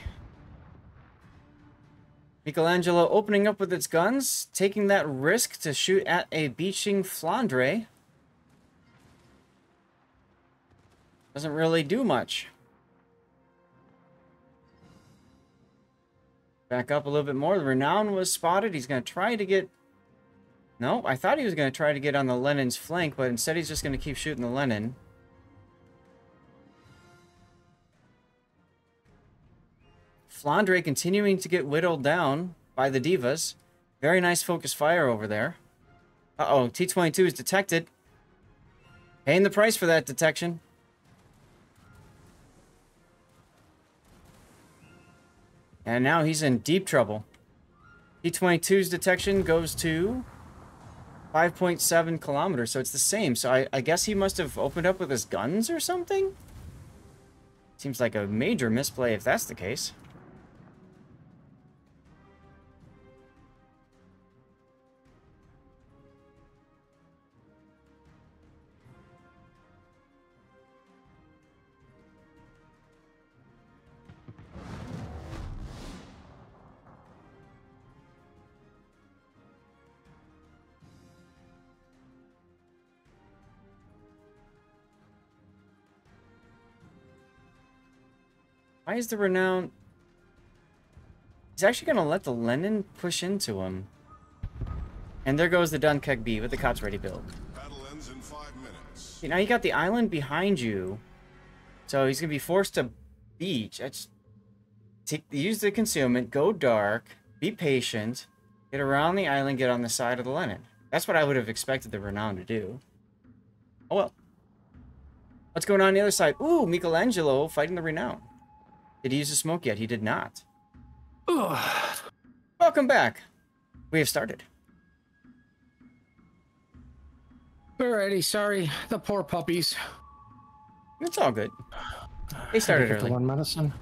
Michelangelo opening up with its guns, taking that risk to shoot at a beaching Flandre. Doesn't really do much. Back up a little bit more. The Renown was spotted. He's going to try to get... No, I thought he was going to try to get on the Lenin's flank, but instead he's just going to keep shooting the Lenin. Flandre continuing to get whittled down by the Divas. Very nice focus fire over there. Uh-oh, T-22 is detected. Paying the price for that detection. And now he's in deep trouble. T-22's detection goes to 5.7 kilometers, so it's the same. So I guess he must have opened up with his guns or something? Seems like a major misplay if that's the case. Why is the Renown... He's actually going to let the Lenin push into him. And there goes the Dunkirk B with the COTS ready build. Battle ends in 5 minutes. See, now you got the island behind you. So he's going to be forced to beach. Use the concealment, go dark, be patient, get around the island, get on the side of the Lenin. That's what I would have expected the Renown to do. Oh well. What's going on the other side? Ooh, Michelangelo fighting the Renown. Did he use the smoke yet? He did not. Ugh. Welcome back. We have started. Alrighty, sorry. The poor puppies. It's all good. They started Get the early. one medicine.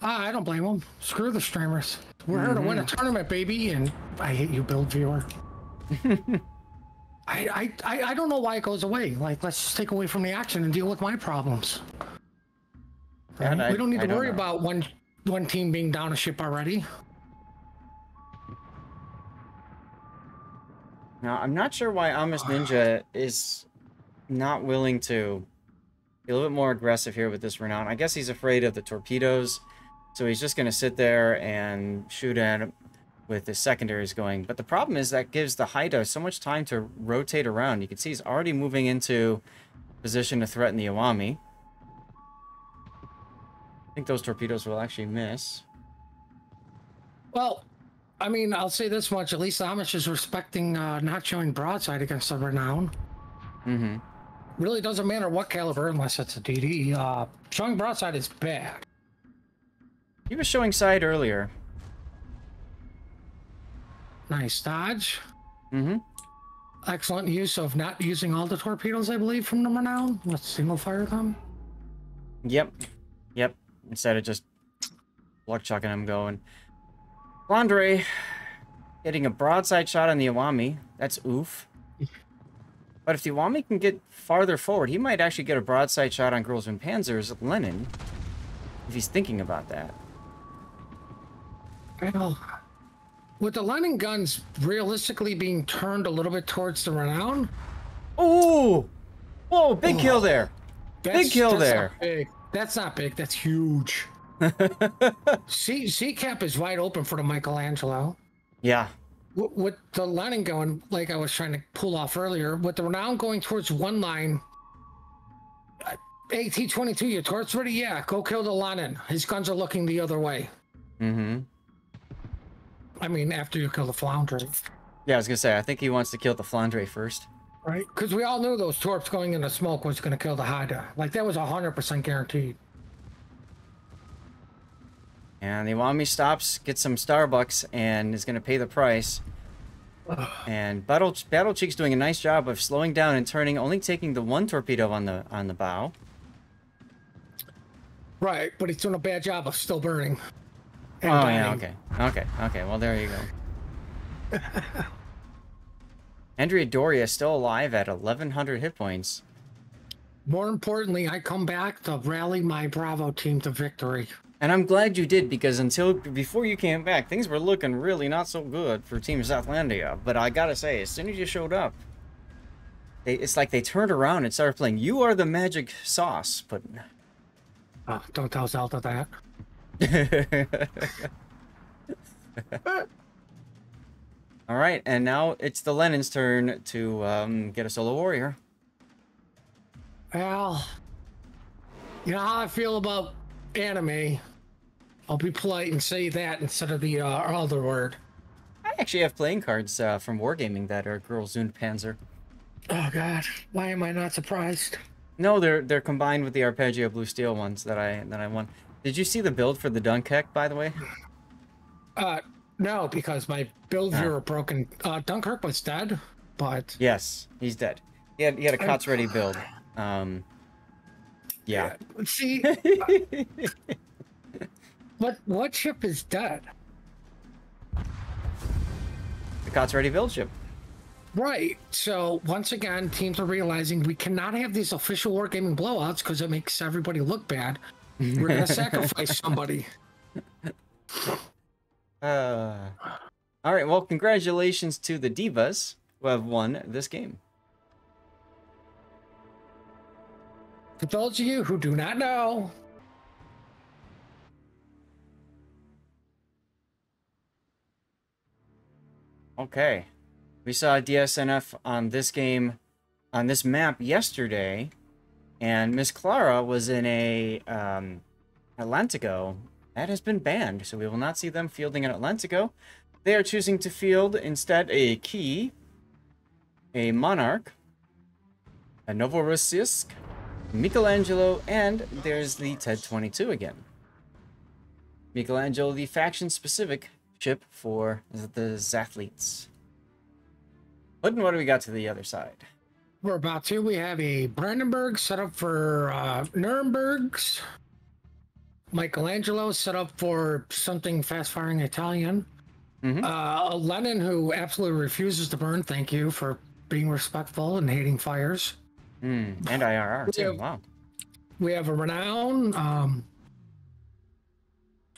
I don't blame them. Screw the streamers. We're here to win a tournament, baby, and I hate you, build viewer. I don't know why it goes away. Like, let's just take away from the action and deal with my problems. Right? We don't need to worry about one team being down a ship already. Now, I'm not sure why Amish Ninja is not willing to be a little bit more aggressive here with this Renown. I guess he's afraid of the torpedoes, so he's just going to sit there and shoot at him with his secondaries going. But the problem is that gives the Haida so much time to rotate around. You can see he's already moving into position to threaten the Iwami. I think those torpedoes will actually miss. Well, I mean, I'll say this much. At least the Amish is respecting not showing broadside against the Renown. Mm-hmm. Really doesn't matter what caliber unless it's a DD. Showing broadside is bad. He was showing side earlier. Nice dodge. Mm-hmm. Excellent use of not using all the torpedoes, I believe, from the Renown. Let's single fire them. Yep. Yep. Instead of just luck chucking him going. Flandre getting a broadside shot on the Iwami. That's oof. But if the Iwami can get farther forward, he might actually get a broadside shot on Grosvenor Panzer's Lenin. If he's thinking about that. Well, with the Lenin guns realistically being turned a little bit towards the Renown. Ooh! Whoa, big kill there. Big kill there. Not big. That's not big. That's huge. C-cap is wide open for the Michelangelo. Yeah. With the Lenin going, like I was trying to pull off earlier, with the Renown going towards one line, AT-22, your turret's ready? Yeah, go kill the Lenin. His guns are looking the other way. Mm-hmm. I mean, after you kill the Flandre. Yeah, I was gonna say, I think he wants to kill the Flandre first. Right? Because we all knew those torps going into smoke was going to kill the Haida. Like, that was 100% guaranteed. And the Iwami stops, gets some Starbucks, and is going to pay the price. And Battle Cheek's doing a nice job of slowing down and turning, only taking the one torpedo on the bow. Right, but he's doing a bad job of still burning. Oh, yeah, okay. Well, there you go. Andrea Doria still alive at 1,100 hit points. More importantly, I come back to rally my Bravo team to victory. And I'm glad you did, because before you came back, things were looking really not so good for Team Zathlandia. But I gotta say, as soon as you showed up, it's like they turned around and started playing "You Are the Magic Sauce," but... Oh, don't tell Zelda that. All right, and now it's the Lenin's turn to get a solo warrior. Well, you know how I feel about anime. I'll be polite and say that instead of the other word. I actually have playing cards from Wargaming that are Grosvenor Panzer. Oh God, why am I not surprised? No, they're combined with the Arpeggio Blue Steel ones that I won. Did you see the build for the Dunkirk, by the way? No, because my build viewer broken. Dunkirk was dead, but yes, he's dead. He had a COTS ready build. Yeah. See, what ship is dead? The COTS ready build ship. Right. So once again, teams are realizing we cannot have these official wargaming blowouts because it makes everybody look bad. We're gonna sacrifice somebody. All right. Well, congratulations to the Divas who have won this game. For those of you who do not know, Okay. We saw DSNF on this game, on this map yesterday, and Miss Clara was in a Atlantico. That has been banned, so we will not see them fielding an Atlantico. They are choosing to field instead a Key, a Monarch, a Novorossiysk, Michelangelo, and there's the TED-22 again. Michelangelo, the faction-specific ship for the Zathletes. But what do we got to the other side? We're about to. We have a Brandenburg set up for Nurembergs. Michelangelo set up for something fast-firing Italian. Lenin, who absolutely refuses to burn. Thank you for being respectful and hating fires. And IRR, too. Wow. We have a Renown.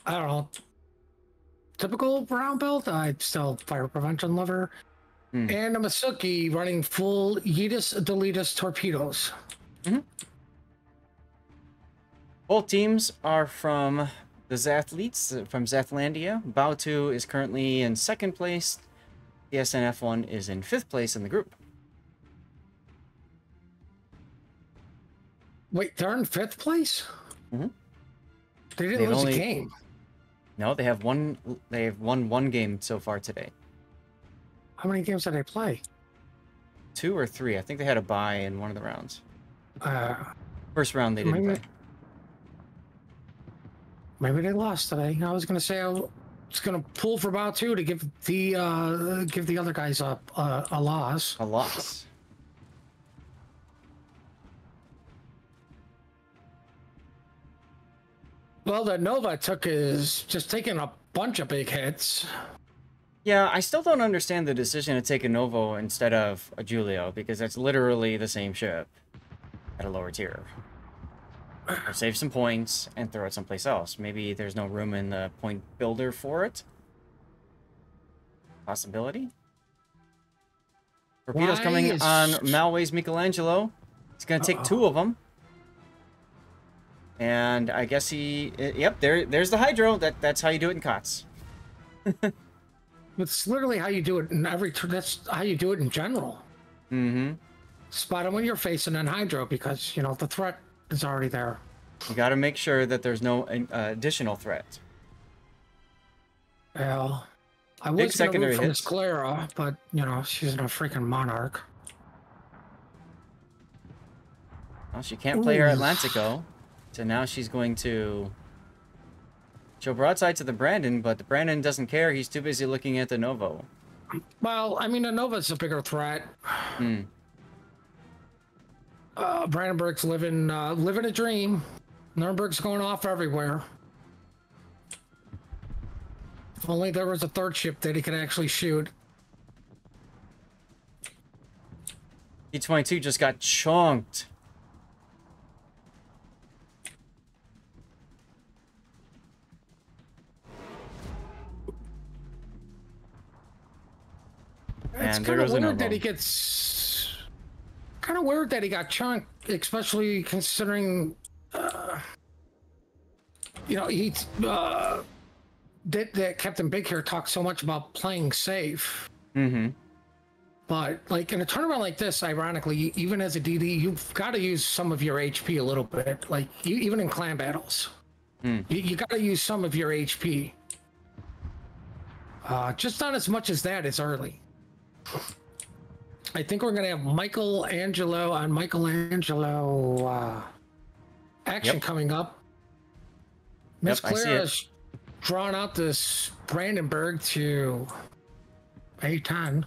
I don't know. Typical round build. I'm still fire prevention lover. And a Masuki running full Yeetus Deletus torpedoes. Both teams are from the Zathletes, from Zathlandia. BOWTO is currently in 2nd place. The SNF1 is in 5th place in the group. Wait, they're in 5th place? Mm-hmm. They didn't lose a game. No, they have won one game so far today. How many games did they play? 2 or 3. I think they had a bye in one of the rounds. First round they didn't play. Maybe they lost today. I was going to say I was going to pull for BOWTO to give the other guys a loss. A loss. Well, the Nova is just taking a bunch of big hits. Yeah, I still don't understand the decision to take a Novo instead of a Giulio, because that's literally the same ship at a lower tier. Or save some points and throw it someplace else. Maybe there's no room in the point builder for it. Possibility. Torpedoes coming on Malway's Michelangelo. He's going to take 2 of them. And I guess yep, there's the Hydro. That's how you do it in COTS. It's literally how you do it in that's how you do it in general. Spot them when you're facing an Hydro, because, you know, the threat is already there. You got to make sure that there's no additional threat. Well, I was going to root for Miss Clara, but, you know, she's in a freaking Monarch. Well, she can't play her Atlantico, so now she's going to show broadside to the Brandon, but the Brandon doesn't care. He's too busy looking at the Novo. Well, I mean, the Nova's a bigger threat. Brandenburg's living a dream. Nuremberg's going off everywhere. If only there was a 3rd ship that he could actually shoot. T-22 just got chunked. It's kind of weird that he gets... Kind of weird that he got chunked, especially considering... you know, that Captain Big Hair talks so much about playing safe. But, like, in a tournament like this, ironically, even as a DD, you've got to use some of your HP a little bit. Like, even in clan battles. You got to use some of your HP. Just not as much as that as early. I think we're going to have Michelangelo on Michelangelo action coming up. Miss Clara's drawn out this Brandenburg to A10.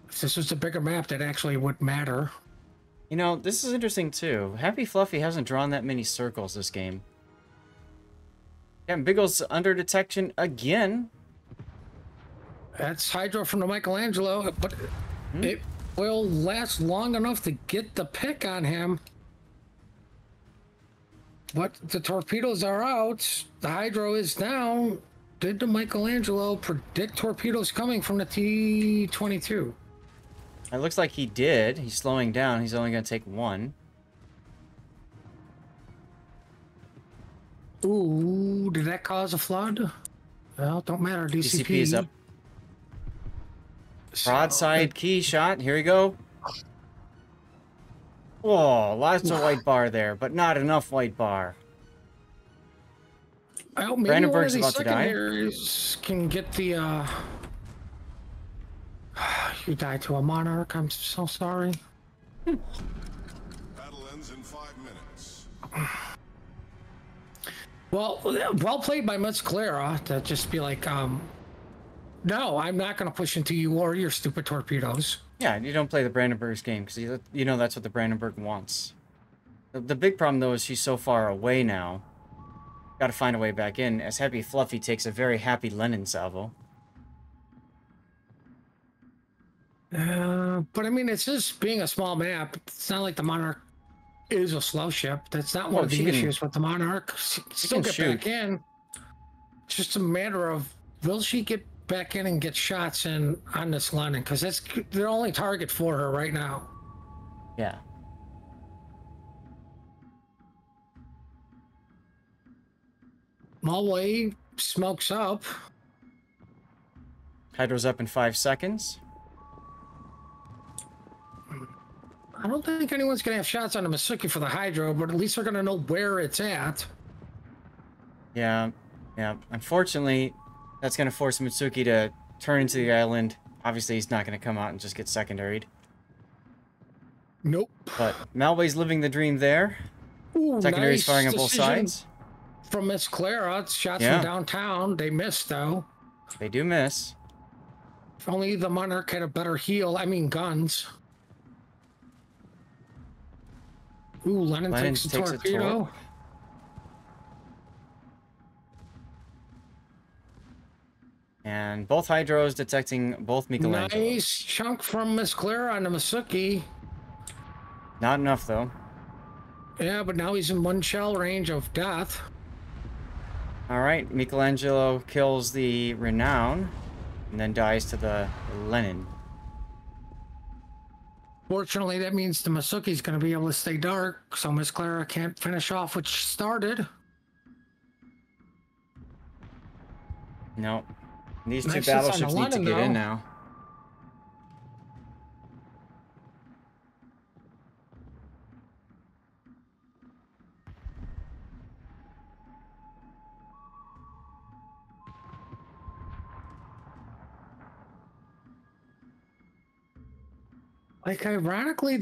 If this was a bigger map, that actually would matter. You know, this is interesting too. Happy Fluffy hasn't drawn that many circles this game. Yeah, Biggles under detection again. That's Hydro from the Michelangelo, but it will last long enough to get the pick on him. But the torpedoes are out. The Hydro is down. Did the Michelangelo predict torpedoes coming from the T-22? It looks like he did. He's slowing down. He's only going to take 1. Ooh, did that cause a flood? Well, don't matter. DCP is up. Broadside key shot. Here we go. Oh, lots of white bar there, but not enough white bar. Well, maybe Brandenburg's one of about these to die. secondaries can get the, You died to a monarch. I'm so sorry. Battle ends in 5 minutes. Well, well played by Miss Clara to just be like, no, I'm not going to push into you or your stupid torpedoes. Yeah, you don't play the Brandenburg's game because you know that's what the Brandenburg wants. The big problem, though, is she's so far away now. Got to find a way back in, as Happy Fluffy takes a very happy Lenin salvo. But I mean, it's just being a small map. It's not like the Monarch is a slow ship. That's not one of the issues with the Monarch. Still get back in. It's just a matter of, will she get back in and get shots in on this London? Because that's the only target for her right now. Yeah. Mulway smokes up. Hydro's up in 5 seconds. I don't think anyone's going to have shots on the Masuki for the Hydro, but at least they're going to know where it's at. Yeah, yeah. Unfortunately, that's going to force Mitsuki to turn into the island. Obviously, he's not going to come out and just get secondaried. Nope. But Malway's living the dream there. Ooh, Secondary's nice firing on both sides. From Miss Clara, shots from downtown. They missed, though. They do miss. If only the Monarch had a better heal. I mean, guns. Ooh, Lenin takes a torpedo. And both Hydros detecting both Michelangelo. Nice chunk from Miss Clara on the Masuki. Not enough, though. Yeah, but now he's in one shell range of death. All right, Michelangelo kills the Renown and then dies to the Lenin. Fortunately, that means the Masuki's going to be able to stay dark, so Miss Clara can't finish off what she started. Nope. These two Nice battleships need to London, get in though. now. Like, ironically,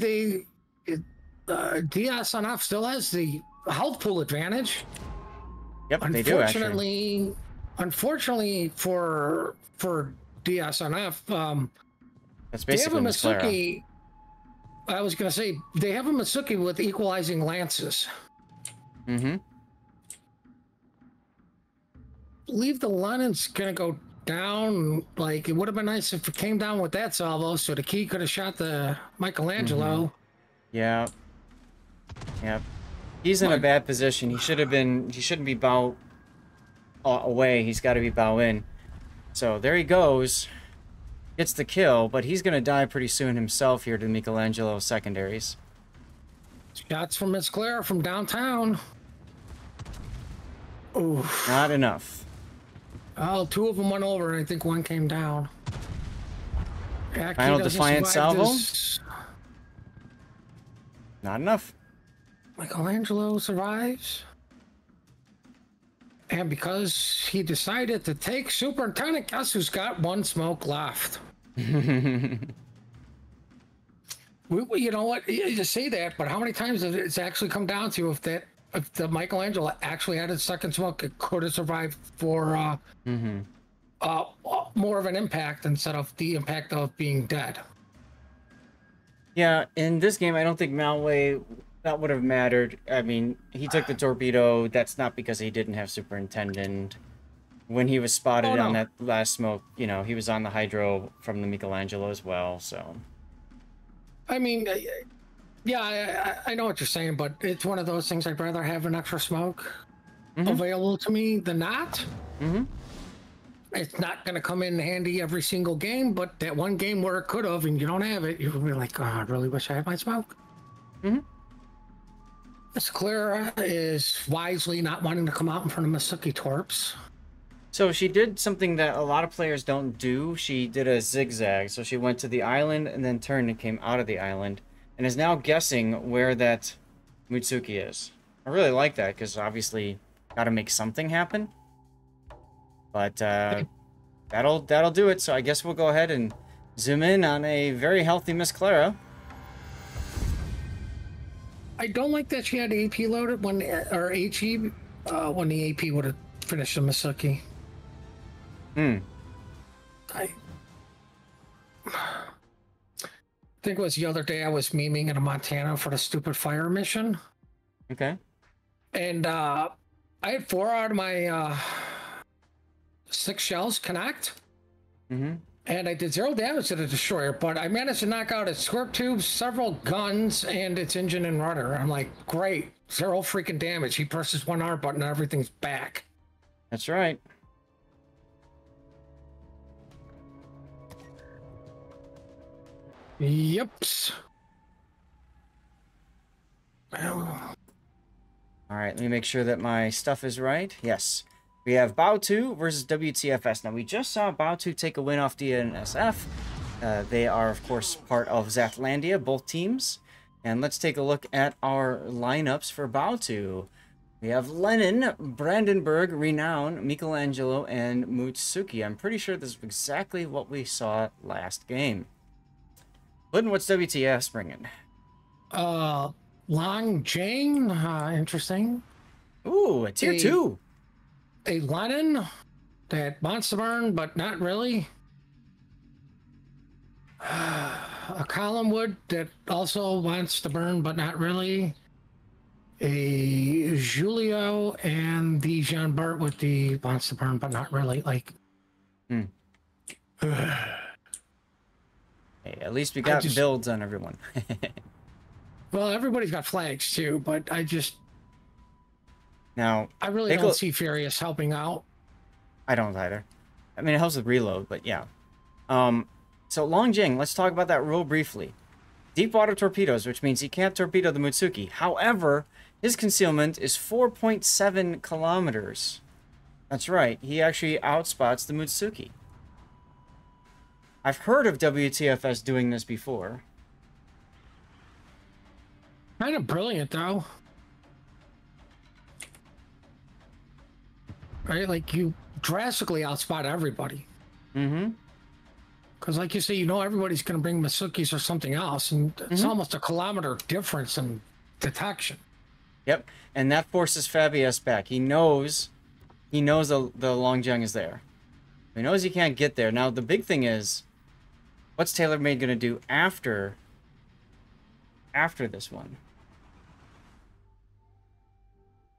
DYSON still has the health pool advantage. Yep, they do, actually. Unfortunately for DSNF, That's they have a basically Miss Clara. Masuki. I was going to say, they have a Masuki with equalizing lances. Mm-hmm. Believe the Lenin's going to go down. Like, it would have been nice if it came down with that salvo, so the key could have shot the Michelangelo. Mm-hmm. Yeah. Yep. He's in a bad position. He shouldn't be bow away. He's got to be bow in. So there he goes. Gets the kill, but he's going to die pretty soon himself here to Michelangelo secondaries. Shots from Miss Clara from downtown. Oof. Not enough. Oh, 2 of them went over, and I think 1 came down. Final Defiant salvo? This. Not enough. Michelangelo survives. And because he decided to take Superintendent, guess who's got 1 smoke left? You know what? You say that, but how many times has it's actually come down to if the Michelangelo actually had a 2nd smoke, it could have survived for more of an impact instead of the impact of being dead. Yeah, in this game, I don't think Malway, that would have mattered. I mean, he took the torpedo. That's not because he didn't have Superintendent. When he was spotted on that last smoke, you know, he was on the Hydro from the Michelangelo as well, so. I mean, yeah, I know what you're saying, but it's one of those things I'd rather have an extra smoke available to me than not. It's not going to come in handy every single game, but that one game where it could have and you don't have it, you're be like, oh, I really wish I had my smoke. Miss Clara is wisely not wanting to come out in front of Masuki Torps. So she did something that a lot of players don't do. She did a zigzag. So she went to the island and then turned and came out of the island and is now guessing where that Mutsuki is. I really like that because obviously got to make something happen. But that'll do it. So I guess we'll go ahead and zoom in on a very healthy Miss Clara. I don't like that she had AP loaded when, or HE, when the AP would have finished the Masuki. I think it was the other day I was memeing in Montana for the stupid fire mission. Okay. And I had 4 out of my 6 shells connect. And I did 0 damage to the destroyer, but I managed to knock out its squirt tubes, several guns, and its engine and rudder. I'm like, great, 0 freaking damage. He presses 1 R button and everything's back. That's right. Yep. Well. All right, let me make sure that my stuff is right. Yes. We have BOWTO versus WTFS. Now, we just saw BOWTO take a win off DNSF. They are, of course, part of Zathlandia, both teams. And let's take a look at our lineups for BOWTO. We have Lenin, Brandenburg, Renown, Michelangelo, and Mutsuki. I'm pretty sure this is exactly what we saw last game. Clinton, what's WTF bringing? Long Jane, interesting. Ooh, a tier 2. A Lenin that wants to burn, but not really. A Collinwood that also wants to burn, but not really. A Julio and the Jean Bart with the wants to burn, but not really. Like, Hey, at least we got builds on everyone. well, everybody's got flags too, but I really don't see Furious helping out. I don't either. I mean, it helps with reload, but yeah. So Long Jing, let's talk about that real briefly. Deep water torpedoes, which means he can't torpedo the Mutsuki. However, his concealment is 4.7 kilometers. That's right. He actually outspots the Mutsuki. I've heard of WTFS doing this before. Kind of brilliant, though. Right? Like, you drastically outspot everybody. Because, like you say, you know everybody's going to bring Masukis or something else, and it's almost a kilometer difference in detection. Yep, and that forces Fabius back. He knows the Longjang is there. He knows he can't get there. Now, the big thing is, what's TaylorMade going to do after this one?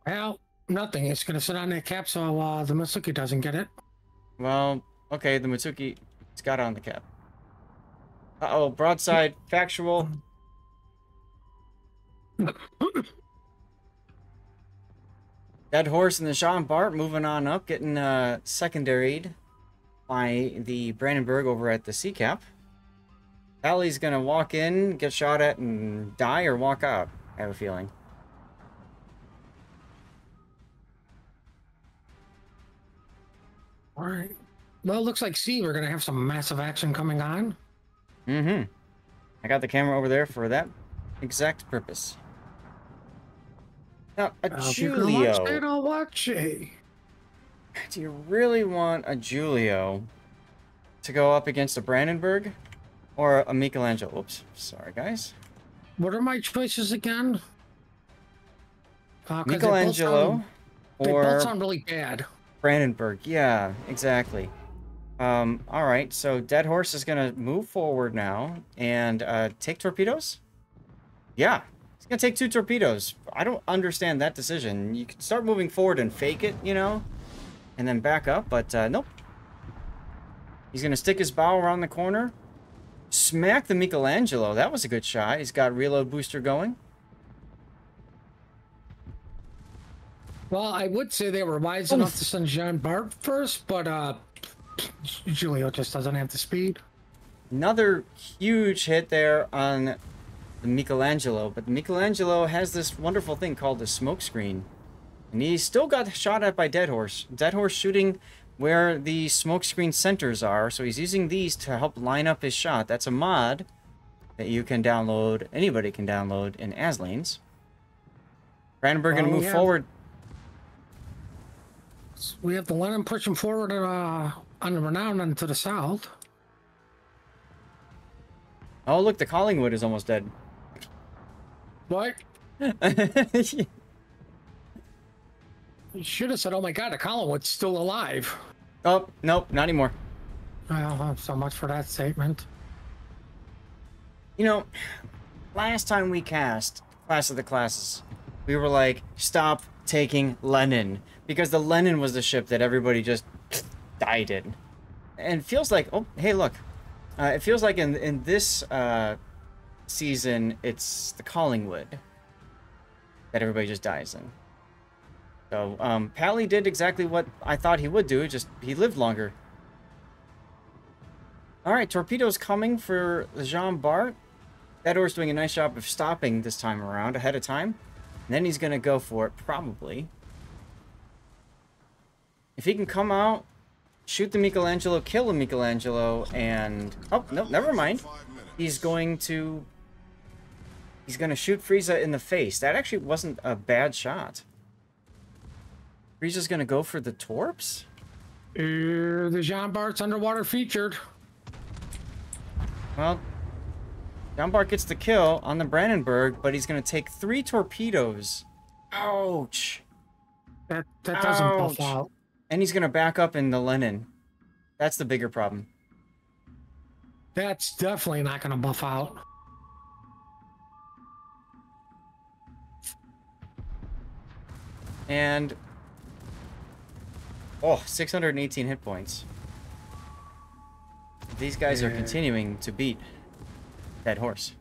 Well, nothing. It's going to sit on that cap so the Mutsuki doesn't get it. Well, okay, the Mutsuki, it's got on the cap. Uh-oh, broadside, factual. Dead Horse and the Jean Bart moving on up, getting secondaried by the Brandenburg over at the sea cap. Allie's going to walk in, get shot at, and die or walk out, I have a feeling. All right. Well, it looks like we're going to have some massive action coming on. I got the camera over there for that exact purpose. Now, a Julio. I'll watch it. Do you really want a Julio to go up against a Brandenburg or a Michelangelo? Oops, sorry, guys. What are my choices again? Michelangelo they both sound really bad. Brandenburg, yeah, exactly. All right, so Dead Horse is going to move forward now and take torpedoes? Yeah, he's going to take 2 torpedoes. I don't understand that decision. You can start moving forward and fake it, you know, and then back up, but nope. He's going to stick his bow around the corner, smack the Michelangelo. That was a good shot. He's got reload booster going. Well, I would say they were wise enough to send Jean Bart first, but Julio just doesn't have the speed. Another huge hit there on the Michelangelo, but the Michelangelo has this wonderful thing called the smoke screen. And he still got shot at by Dead Horse. Dead Horse shooting where the smokescreen centers are. So he's using these to help line up his shot. That's a mod that you can download. Anybody can download in Aslanes. Brandenburg going to move forward. We have the Lenin pushing forward on the Renown and to the south. Oh, look, the Collingwood is almost dead. What? You should have said, oh my god, the Collingwood's still alive. Oh, nope, not anymore. Well, so much for that statement. You know, last time we cast Class of the Classes, we were like, stop taking Lenin. Because the Lenin was the ship that everybody just died in. And it feels like, oh, hey, look. It feels like in this season, it's the Collingwood that everybody just dies in. So, Pally did exactly what I thought he would do, just he lived longer. Alright, torpedoes coming for Jean Bart. Fedor's doing a nice job of stopping this time around, ahead of time. And then he's going to go for it, probably. If he can come out, shoot the Michelangelo, kill the Michelangelo, and... Oh, no, never mind. He's going to shoot Frieza in the face. That actually wasn't a bad shot. Frieza's going to go for the torps? The Jean Bart's underwater featured. Well, Jean Bart gets the kill on the Brandenburg, but he's going to take 3 torpedoes. Ouch. That doesn't buff out. And he's going to back up in the Lenin. That's the bigger problem. That's definitely not going to buff out. And... oh, 618 hit points. These guys are continuing to beat that horse.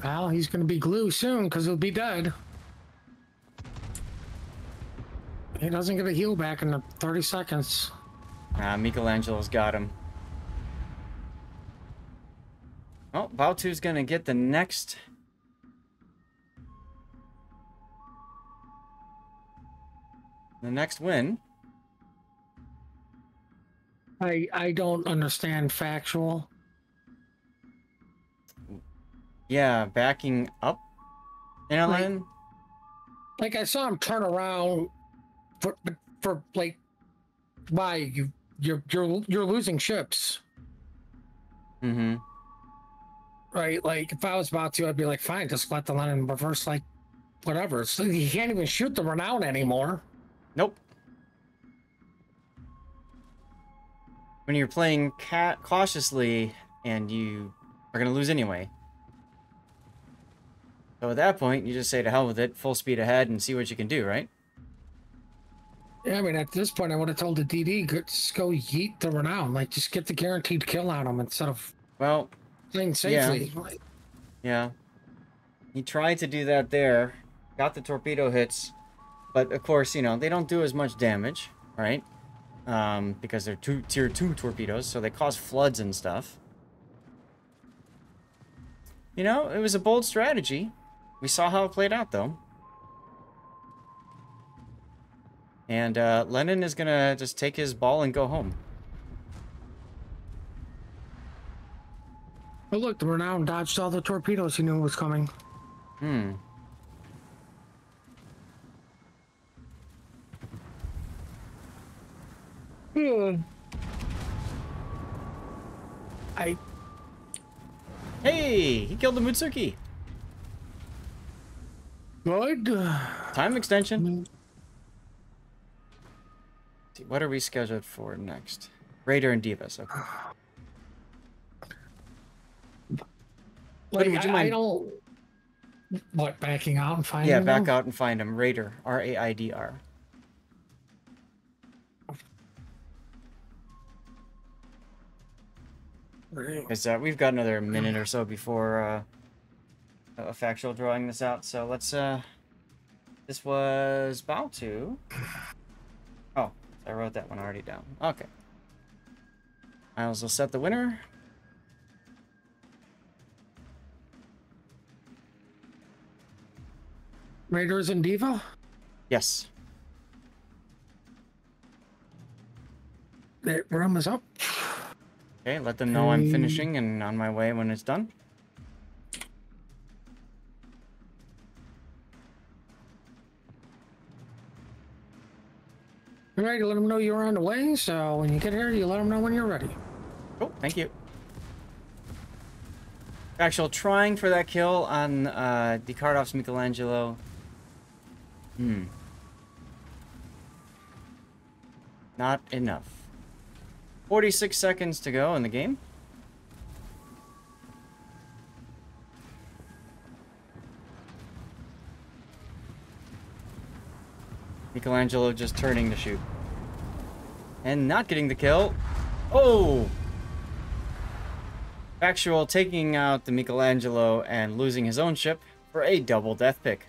Well, he's going to be glue soon because he'll be dead. He doesn't get a heal back in the 30 seconds. Michelangelo's got him. Oh, BOWTO's going to get the next... win. I don't understand factual. Yeah, backing up. You know, Lenin? Like I saw him turn around for like, why you're losing ships. Mm-hmm. Right, like if I was about to, I'd be like, fine, just let the Lenin reverse, like whatever. So you can't even shoot the Renown anymore. Nope. When you're playing cautiously and you are going to lose anyway. So at that point, you just say to hell with it, full speed ahead and see what you can do, right? Yeah, I mean, at this point, I would have told the DD, just go yeet the Renown. Like, just get the guaranteed kill on him instead of playing safely. Yeah. Yeah. He tried to do that there. Got the torpedo hits. But, of course, you know, they don't do as much damage, right? Because they're tier 2 torpedoes, so they cause floods and stuff. You know, it was a bold strategy. We saw how it played out, though. And Lenin is going to just take his ball and go home. Oh, look, the Renown dodged all the torpedoes he knew was coming. Hmm. Hey, he killed the Mutsuki. Good. Time extension. See, what are we scheduled for next? RAIDR and DIVAS. Okay. Like, would you mind? I don't. What, backing out and finding Yeah, them? back out and find him. RAIDR. RAIDR. Because we've got another minute or so before a factual drawing this out. So let's. This was BOWTO. Oh, I wrote that one already down. Okay. Miles will set the winner. Raiders and Diva? Yes. room is up. Okay, let them know I'm finishing and on my way when it's done. All right, let them know you're on the way, so when you get here, you let them know when you're ready. Oh, thank you. Actual trying for that kill on Dikardov's Michelangelo. Not enough. 46 seconds to go in the game. Michelangelo just turning to shoot. And not getting the kill. Oh! Actual taking out the Michelangelo and losing his own ship for a double death pick.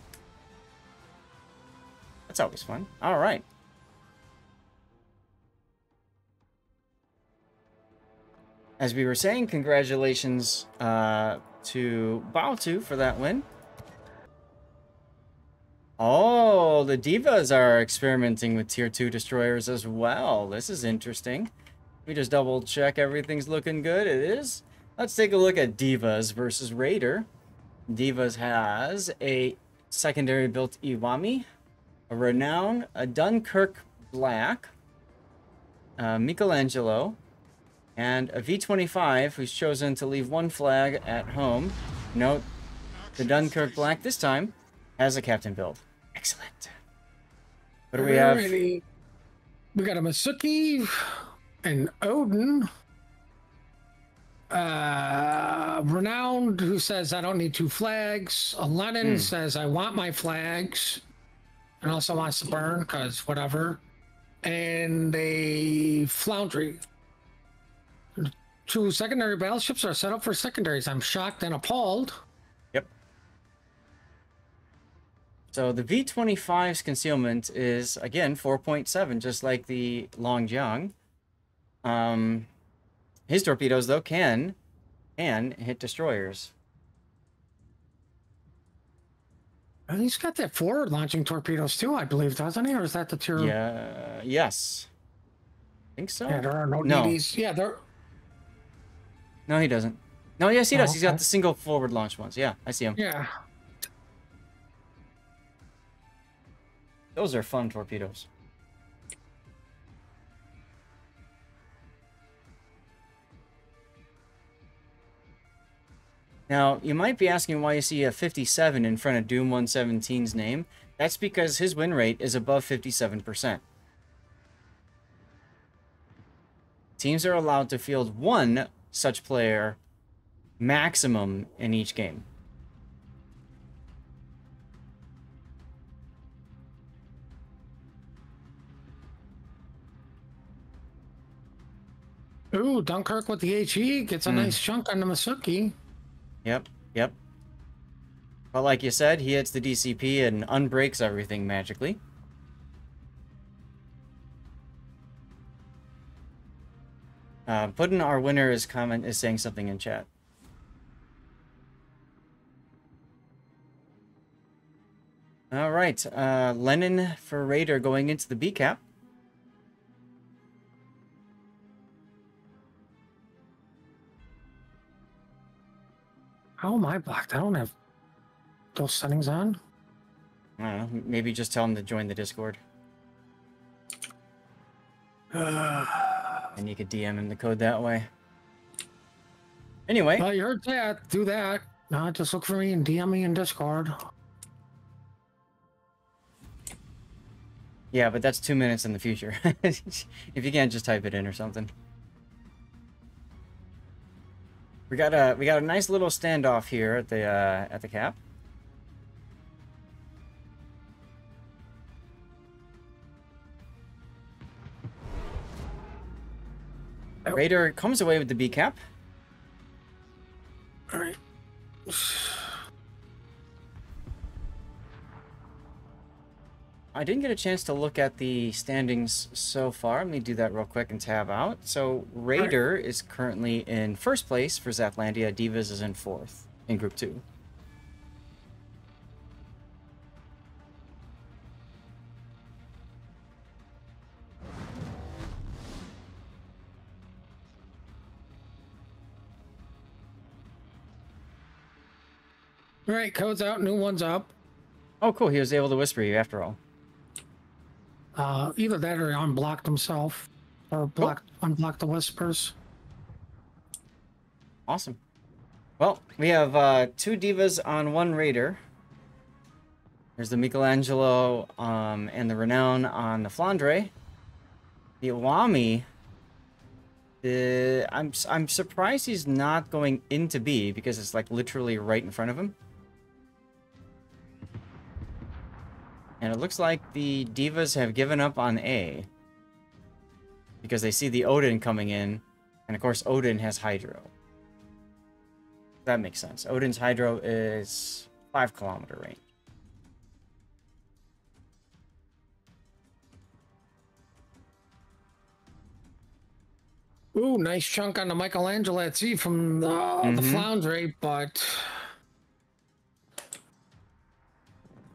That's always fun. Alright. As we were saying, congratulations to BOWTO for that win. Oh, the Divas are experimenting with Tier 2 destroyers as well. This is interesting. Let me just double check everything's looking good. It is. Let's take a look at Divas versus RAIDR. Divas has a secondary built Iwami, a Renown, a Dunkirk Black, Michelangelo, and a V25 who's chosen to leave one flag at home. Note, the Dunkirk Black this time has a captain build. Excellent. What do we have? We got a Masuki, an Odin, Renowned, who says I don't need 2 flags. A Lenin says I want my flags, and also wants to burn because whatever. And a Floundry. 2 secondary battleships are set up for secondaries. I'm shocked and appalled. Yep. So the V25's concealment is, again, 4.7, just like the Longjiang. His torpedoes, though, can hit destroyers. And he's got that forward launching torpedoes, too, I believe, doesn't he? Or is that the tier? Yeah, yes. I think so. Yeah, there are no No. DDs. Yeah, there... No, he doesn't. No, yes, he does. Oh, He's got okay. the single forward launch ones. Yeah, I see him. Yeah. Those are fun torpedoes. Now, you might be asking why you see a 57 in front of Doom 117's name. That's because his win rate is above 57%. Teams are allowed to field 1 such player maximum in each game. Ooh, Dunkirk with the HE gets a nice chunk on the Masuki. Yep, yep. But like you said, he hits the DCP and unbreaks everything magically. Puddin, our winner, is saying something in chat. All right, Lenin for RAIDR going into the B cap. How am I blocked? I don't have those settings on. I don't know. Maybe just tell him to join the Discord. And you could DM him the code that way. Anyway. Well, you heard that. Do that. No, just look for me and DM me in Discord. Yeah, but that's 2 minutes in the future. If you can't just type it in or something. We got a nice little standoff here at the cap. RAIDR comes away with the B cap. All right. I didn't get a chance to look at the standings so far. Let me do that real quick and tab out. So RAIDR is currently in first place for Zathlandia. Divas is in 4th in Group 2. All right, code's out, new one's up. Oh, cool. He was able to whisper you after all. Either that or he unblocked himself. Or unblocked the whispers. Awesome. Well, we have 2 divas on 1 raider. There's the Michelangelo and the Renown on the Flandre. The Iwami, I'm surprised he's not going into B because it's like literally right in front of him. And it looks like the divas have given up on A because they see the Odin coming in, and of course Odin has Hydro. That makes sense. Odin's Hydro is 5-kilometer range. Ooh, nice chunk on the Michelangelo at sea from the Flandre, but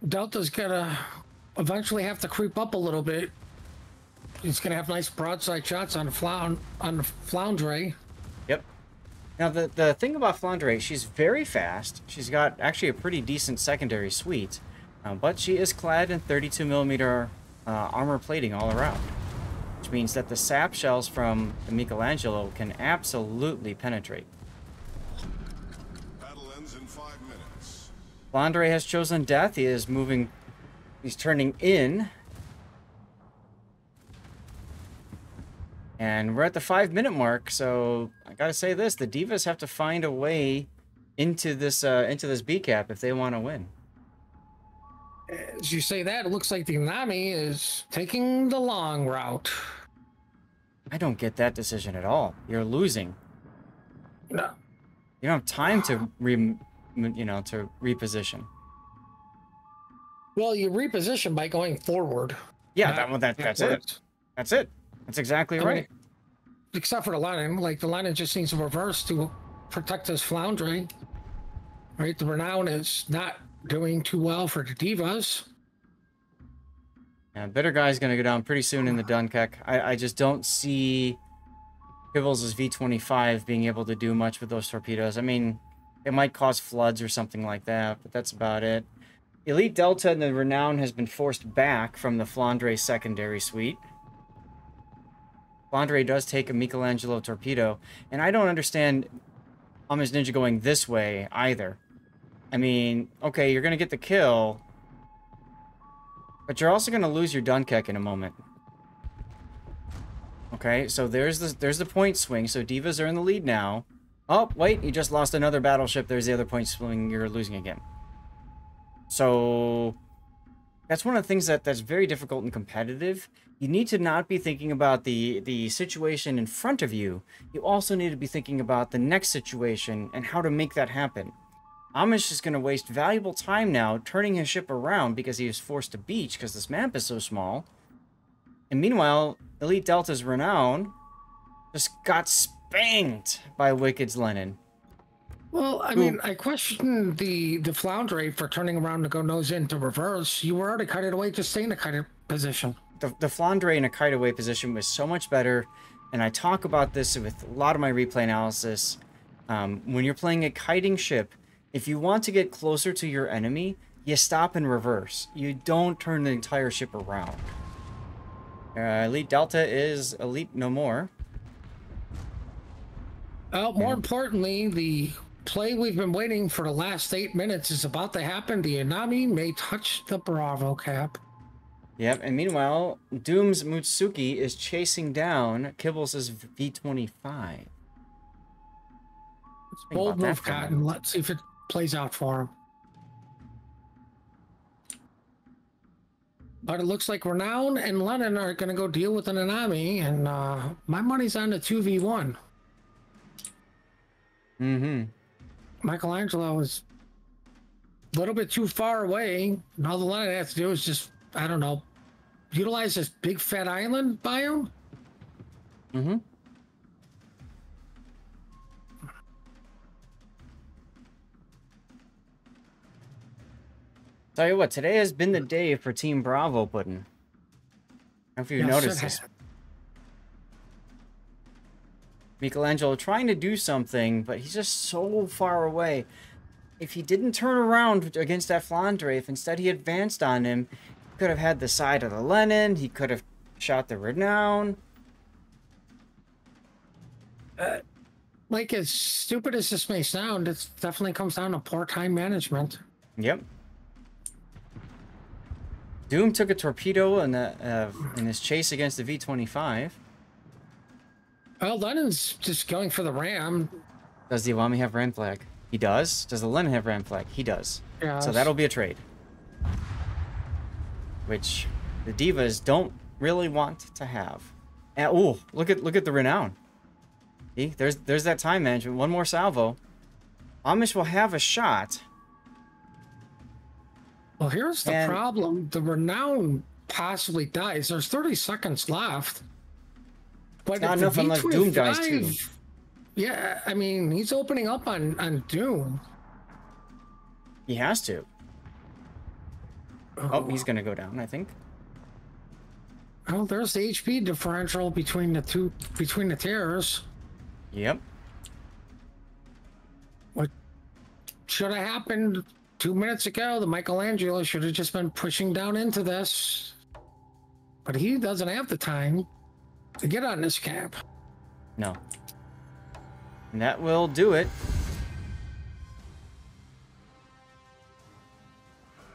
Delta's gonna eventually have to creep up a little bit. He's gonna have nice broadside shots on the Flandre. Yep. Now the thing about Flandre, she's very fast. She's got actually a pretty decent secondary suite, but she is clad in 32mm armor plating all around, which means that the sap shells from the Michelangelo can absolutely penetrate. Battle ends in 5 minutes. Flandre has chosen death. He is moving. He's turning in. And we're at the 5-minute mark, so I gotta say this: the divas have to find a way into this B cap if they want to win. As you say that, it looks like the Nami is taking the long route. I don't get that decision at all. You're losing. No. You don't have time to reposition. Well, you reposition by going forward. Yeah, that's it. That's it. That's exactly right. Mean, except for the Lenin. Like, the Lenin just needs to reverse to protect his Flandre. Right? The Renown is not doing too well for the divas. Yeah, Bitter Guy's going to go down pretty soon in the Dunkirk. I just don't see Kibbles' V-25 being able to do much with those torpedoes. I mean, it might cause floods or something like that, but that's about it. Elite Delta and the Renown has been forced back from the Flandre secondary suite. Flandre does take a Michelangelo torpedo, and I don't understand Homage Ninja going this way either. I mean, okay, you're going to get the kill, but you're also going to lose your Dunkirk in a moment. Okay, so there's the point swing, so divas are in the lead now. Oh, wait, you just lost another battleship. There's the other point swing. You're losing again. So that's one of the things that's very difficult and competitive. You need to not be thinking about the situation in front of you. You also need to be thinking about the next situation and how to make that happen. Amish is going to waste valuable time now turning his ship around because he was forced to beach because this map is so small. And meanwhile, Elite Delta's Renown just got spanked by Wicked's Lenin. Well, I mean, I question the Flandre for turning around to go nose into reverse. You were already kited away, just stay in the kited position. The Flandre in a kite away position was so much better, and I talk about this with a lot of my replay analysis. When you're playing a kiting ship, if you want to get closer to your enemy, you stop and reverse. You don't turn the entire ship around. Elite Delta is elite no more. Well, more importantly, the play we've been waiting for the last 8 minutes is about to happen. The Inami may touch the Bravo cap. Yep, and meanwhile, Doom's Mutsuki is chasing down Kibbles' V-25. Bold move, Cotton. Let's see if it plays out for him. But it looks like Renown and Lenin are going to go deal with an Inami, and my money's on the 2v1. Mm-hmm. Michelangelo is a little bit too far away, and all the Lenin has to do is just, I don't know, utilize this big fat island biome? Mm-hmm. Tell you what, today has been the day for Team Bravo, Puddin'. I don't know if you noticed this. Michelangelo trying to do something, but he's just so far away. if he didn't turn around against Zathlandia, if instead he advanced on him, he could have had the side of the Lenin, he could have shot the Renown. Like, as stupid as this may sound, it definitely comes down to poor time management. Yep. Doom took a torpedo in his chase against the V-25. Well, Lenin's just going for the ram. Does the Iwami have ram flag? He does. Does the Lenin have ram flag? He does. Yes. So that'll be a trade. Which the Divas don't really want to have. And, ooh, look at the Renown. See, there's that time management. One more salvo. Amish will have a shot. Well, here's the problem. The Renown possibly dies. There's 30 seconds left. But not enough unless Doom dies too. Yeah, I mean, he's opening up on Doom. He has to. Oh, he's gonna go down, I think. Oh, there's the HP differential between the tiers. Yep. What should have happened 2 minutes ago? The Michelangelo should have just been pushing down into this. But he doesn't have the time to get on this cap. No. And that will do it.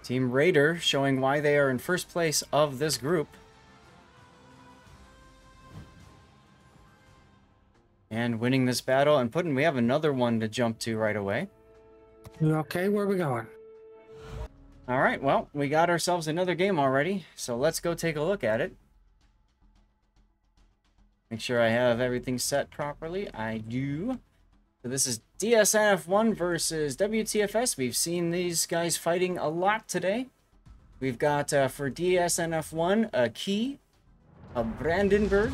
Team RAIDR showing why they are in first place of this group. And winning this battle and we have another one to jump to right away. Okay, where are we going? All right, well, we got ourselves another game already, so let's go take a look at it. Make sure I have everything set properly. I do. So this is DSNF1 versus WTFS. We've seen these guys fighting a lot today. We've got for DSNF1 a Key, a Brandenburg,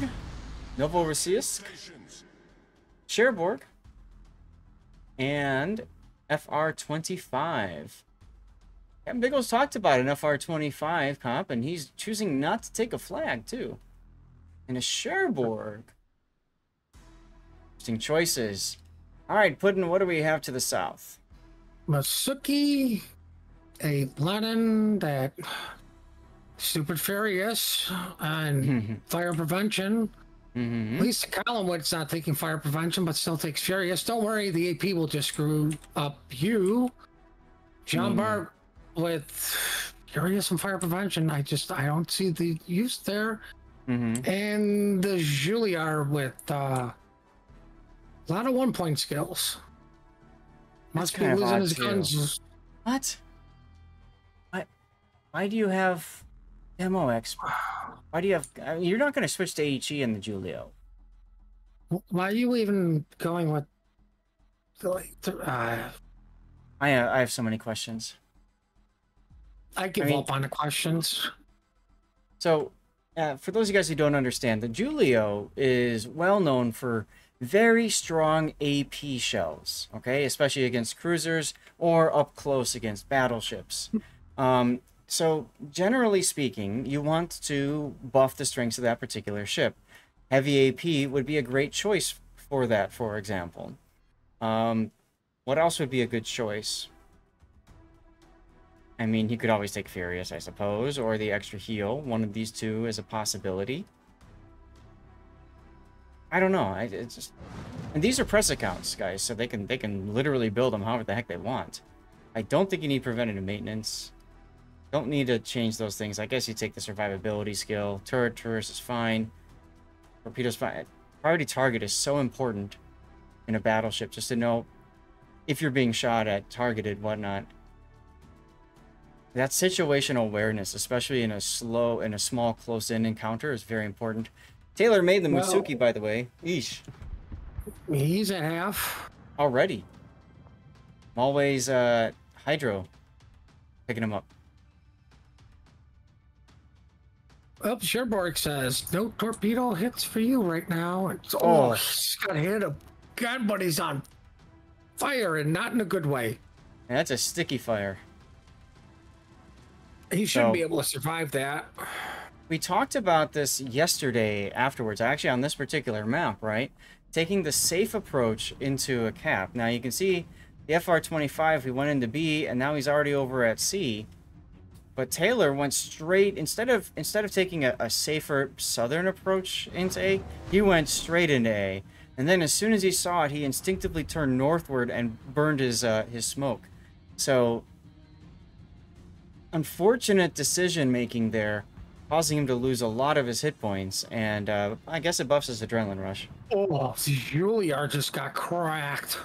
Novorossiysk, Cherbourg, and FR25. Captain Biggles talked about an FR25 comp, and he's choosing not to take a flag, too. And a Cherbourg. Interesting choices. All right, Puddin', what do we have to the south? Masuki, a Lenin, that stupid Furious, and fire prevention. At least Collinwood's not taking fire prevention, but still takes Furious. Don't worry, the AP will just screw up you. Jean Bart with Furious and fire prevention. I don't see the use there. And the Juliard with a lot of 1-point skills. Must be losing his guns. What? Why do you have demo expert? Why do you have? I mean, you're not going to switch to HE in the Julio. Why are you even going with? I have so many questions. I give up on the questions. So, for those of you guys who don't understand, the Julio is well known for very strong AP shells, okay? Especially against cruisers or up close against battleships. So, generally speaking, you want to buff the strengths of that particular ship. Heavy AP would be a great choice for that, for example. What else would be a good choice? I mean, he could always take Furious, I suppose, or the extra heal. One of these two is a possibility. I don't know. It's just, and these are press accounts, guys, so they can literally build them however the heck they want. I don't think you need preventative maintenance. Don't need to change those things. I guess you take the survivability skill. Turret traverse is fine. Torpedo's fine. Priority target is so important in a battleship, just to know if you're being shot at, targeted, whatnot. That situational awareness, especially in a small close-in encounter, is very important. Taylor made the Mutsuki, by the way. Eesh. He's at half. Already. I'm always Hydro picking him up. Well, Cherbourg says, no torpedo hits for you right now. It's, he's got hit a gun, but he's on fire and not in a good way. And that's a sticky fire. He shouldn't be able to survive that. We talked about this yesterday afterwards, actually on this particular map, right? Taking the safe approach into a cap. Now you can see The FR-25, he went into B, and now he's already over at C. But Taylor went straight, instead of taking a safer southern approach into A, he went straight into A. And then as soon as he saw it, he instinctively turned northward and burned his smoke. So, unfortunate decision making there, causing him to lose a lot of his hit points, and I guess it buffs his adrenaline rush. Oh, Juliar just got cracked.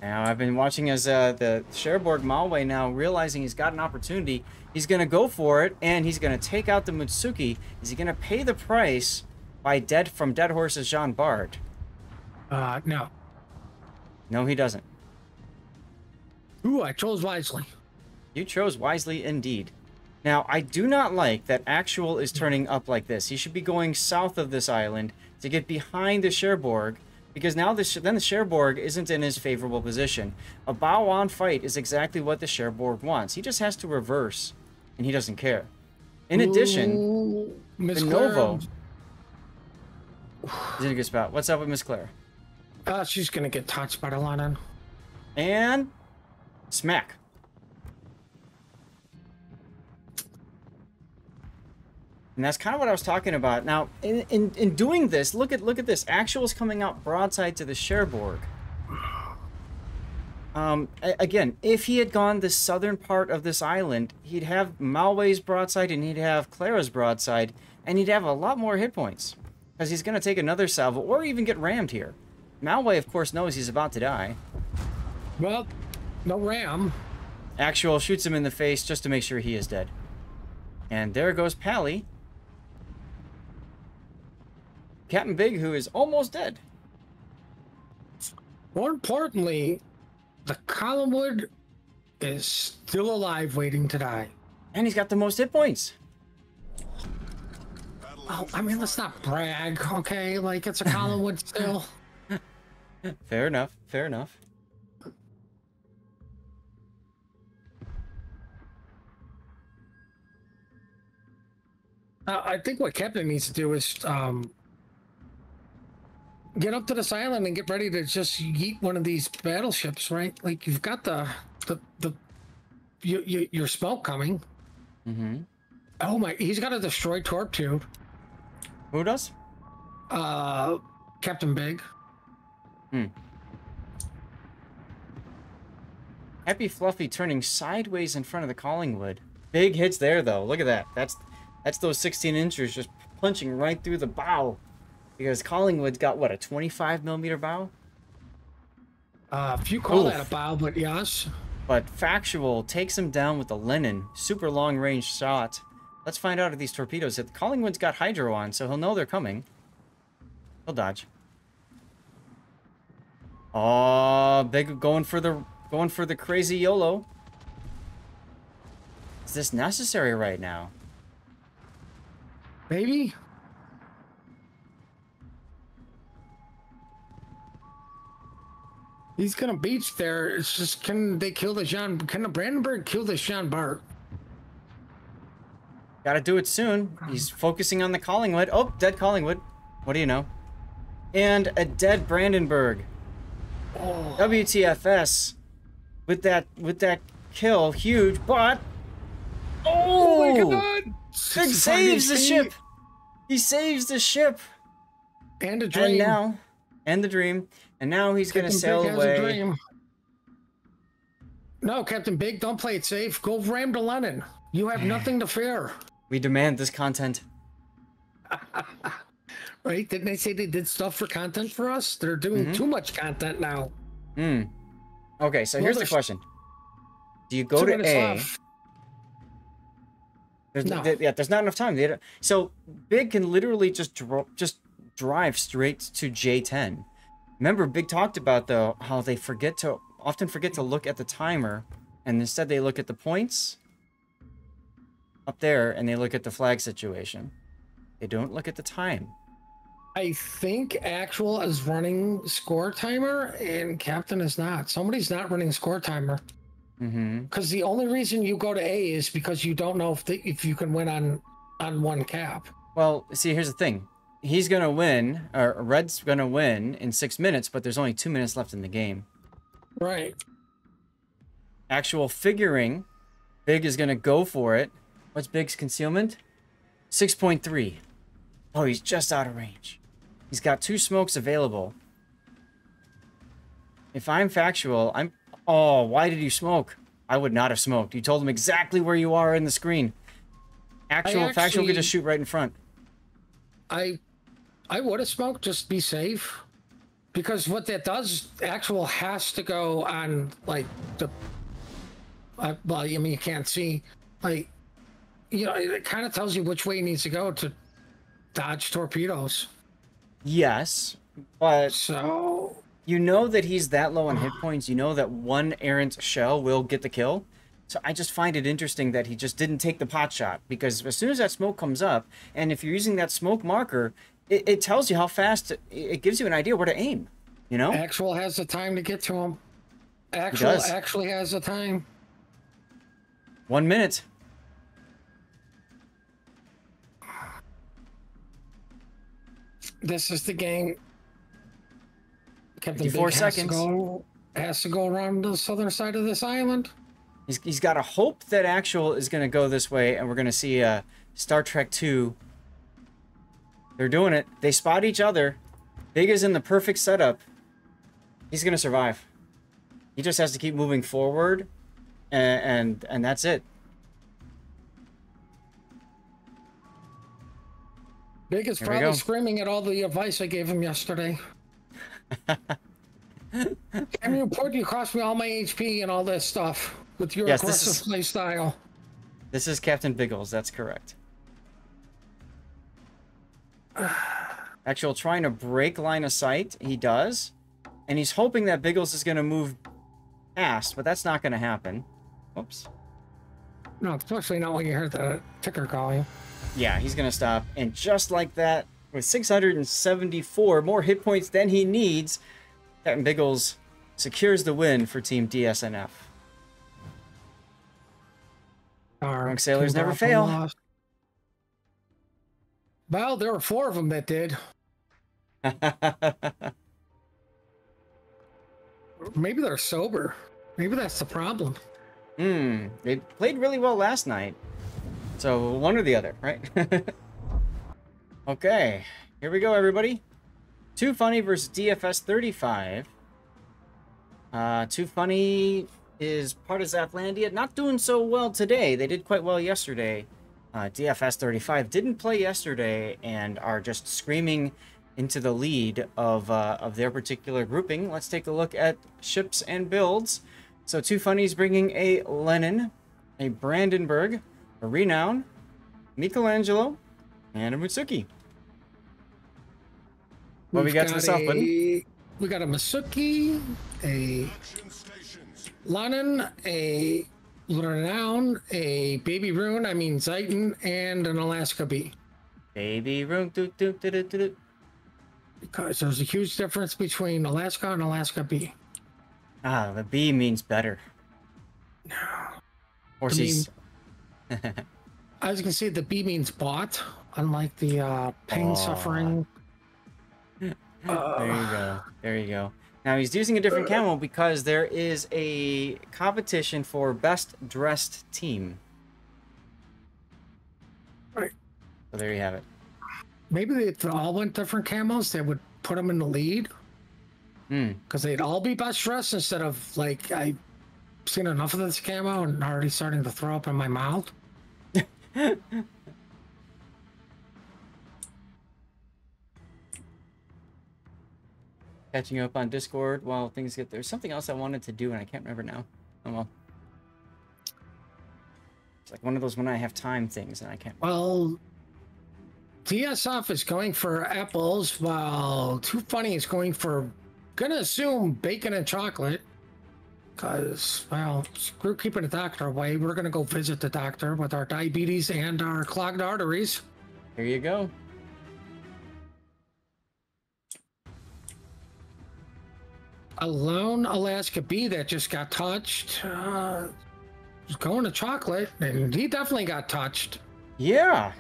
Now, I've been watching as the Cherbourg Malway now, realizing he's got an opportunity. He's going to go for it, and he's going to take out the Mutsuki. Is he going to pay the price from Dead Horse's Jean Bart? No. No, he doesn't. Ooh, I chose wisely. You chose wisely indeed. Now, I do not like that Actual is turning up like this. He should be going south of this island to get behind the Cherbourg, because now then the Cherbourg isn't in his favorable position. A bow-on fight is exactly what the Cherbourg wants. He just has to reverse, and he doesn't care. In addition, Miss the Novo is in a good spot. What's up with Miss Claire? She's gonna get touched by the Lennon. And smack. And that's kind of what I was talking about. Now, in doing this, look at this. Actual's coming out broadside to the Cherbourg. Again, if he had gone the southern part of this island, he'd have Malway's broadside and he'd have Clara's broadside, and he'd have a lot more hit points, because he's going to take another salvo or even get rammed here. Malway, of course, knows he's about to die. Well, no ram. Actual shoots him in the face just to make sure he is dead. And there goes Pally. Captain Big, who is almost dead. More importantly, the Collinwood is still alive, waiting to die. And he's got the most hit points. Oh, I mean, let's not brag, okay? Like, it's a Collinwood still. Fair enough. Fair enough. I think what Captain needs to do is get up to this island and get ready to just yeet one of these battleships, right? Like, you've got your smoke coming. Mm-hmm. Oh my, he's got a destroyed torp tube. Who does? Captain Big. Happy Fluffy turning sideways in front of the Collingwood. Big hits there, though. Look at that. That's those 16 inchers just punching right through the bow. Because Collingwood's got, what, a 25mm bow? If you call that a bow, but yes. But Factual takes him down with the Lennon. Super long-range shot. Let's find out if these torpedoes hit. Collingwood's got Hydro on, so he'll know they're coming. He'll dodge. Oh, Big going for the crazy YOLO. Is this necessary right now? Maybe. He's gonna beach there. It's just, can the Brandenburg kill the Jean Bart? Gotta do it soon. He's focusing on the Collingwood. Oh, dead Collingwood. What do you know? And a dead Brandenburg. Oh. WTFS with that kill, huge, but oh my god! Big saves the ship. He saves the ship. And a dream. And the dream. And now he's gonna sail Big away. has a dream. No, Captain Big, don't play it safe. Go ram to Lennon. You have nothing to fear. We demand this content. Right? Didn't they say they did stuff for content for us? They're doing too much content now. Okay, so here's the question. Do you go to A? There's not enough time. So Big can literally just drive straight to J10. Remember, Big talked about, though, how they often forget to look at the timer, and instead they look at the points up there, and they look at the flag situation. They don't look at the time. I think Actual is running score timer, and Captain is not. Somebody's not running score timer. Because the only reason you go to A is because you don't know if you can win on one cap. Well, see, here's the thing. He's going to win, or Red's going to win in 6 minutes, but there's only 2 minutes left in the game. Right. Actual figuring. Big is going to go for it. What's Big's concealment? 6.3. Oh, he's just out of range. He's got 2 smokes available. If I'm factual, I'm... Oh, why did you smoke? I would not have smoked. You told him exactly where you are in the screen. Factual could just shoot right in front. I would have smoked just to be safe. Because what that does, actual has to go on, like, the... well, I mean, you can't see. Like, you know, it kind of tells you which way he needs to go to dodge torpedoes. Yes, but... So... You know that he's that low on hit points. You know that one errant shell will get the kill. So I just find it interesting that he just didn't take the pot shot. Because as soon as that smoke comes up, and if you're using that smoke marker, it tells you how fast, it gives you an idea where to aim. You know? Actual has the time to get to him. Actual actually has the time. 1 minute. This is the game. Captain 54 Big seconds. Has to go around the southern side of this island. He's got to hope that Actual is going to go this way, and we're going to see Star Trek 2. They're doing it. They spot each other. Big is in the perfect setup. He's going to survive. He just has to keep moving forward, and that's it. Big is probably screaming at all the advice I gave him yesterday. Damn you, put you cost me all my HP and all this stuff with your aggressive play style. This is Captain Biggles, that's correct. Actual trying to break line of sight, he does. And he's hoping that Biggles is going to move fast, but that's not going to happen. Oops. No, especially not when you heard the ticker calling. Yeah, he's going to stop. And just like that, with 674 more hit points than he needs, Captain Biggles secures the win for Team DSNF. Drunk sailors never fail. Lost. Well, there were 4 of them that did. Maybe they're sober. Maybe that's the problem. They played really well last night. So one or the other, right? Okay, here we go, everybody. Too Funny versus DFS 35. Too Funny is part of Zathlandia. Not doing so well today. They did quite well yesterday. DFS 35 didn't play yesterday and are just screaming into the lead of their particular grouping. Let's take a look at ships and builds. So Too Funny's bringing a Lenin, a Brandenburg, a Renown, Michelangelo, and a Mutsuki. What we got to the open? We got a Masuki, a Lenin, a Renown, a Baby Rune, I mean Zeiton, and an Alaska B. Baby Rune, Because there's a huge difference between Alaska and Alaska B. Ah, the B means better. No. Horses. I was gonna say the B means bought, unlike the pain suffering. There you go. There you go. Now he's using a different camo because there is a competition for best dressed team. Right. So there you have it. Maybe if they all went different camos, they would put them in the lead. Because they'd all be best dressed instead of, like, I've seen enough of this camo and already starting to throw up in my mouth. Catching up on Discord while things get there. Something else I wanted to do and I can't remember now. Oh well. It's like one of those when I have time things and I can't. Well, DSF is going for apples while Too Funny is going for, gonna assume, bacon and chocolate. Because, well, screw keeping the doctor away. We're gonna go visit the doctor with our diabetes and our clogged arteries. Here you go. A lone Alaska B that just got touched. Was going to chocolate, and he definitely got touched. Yeah.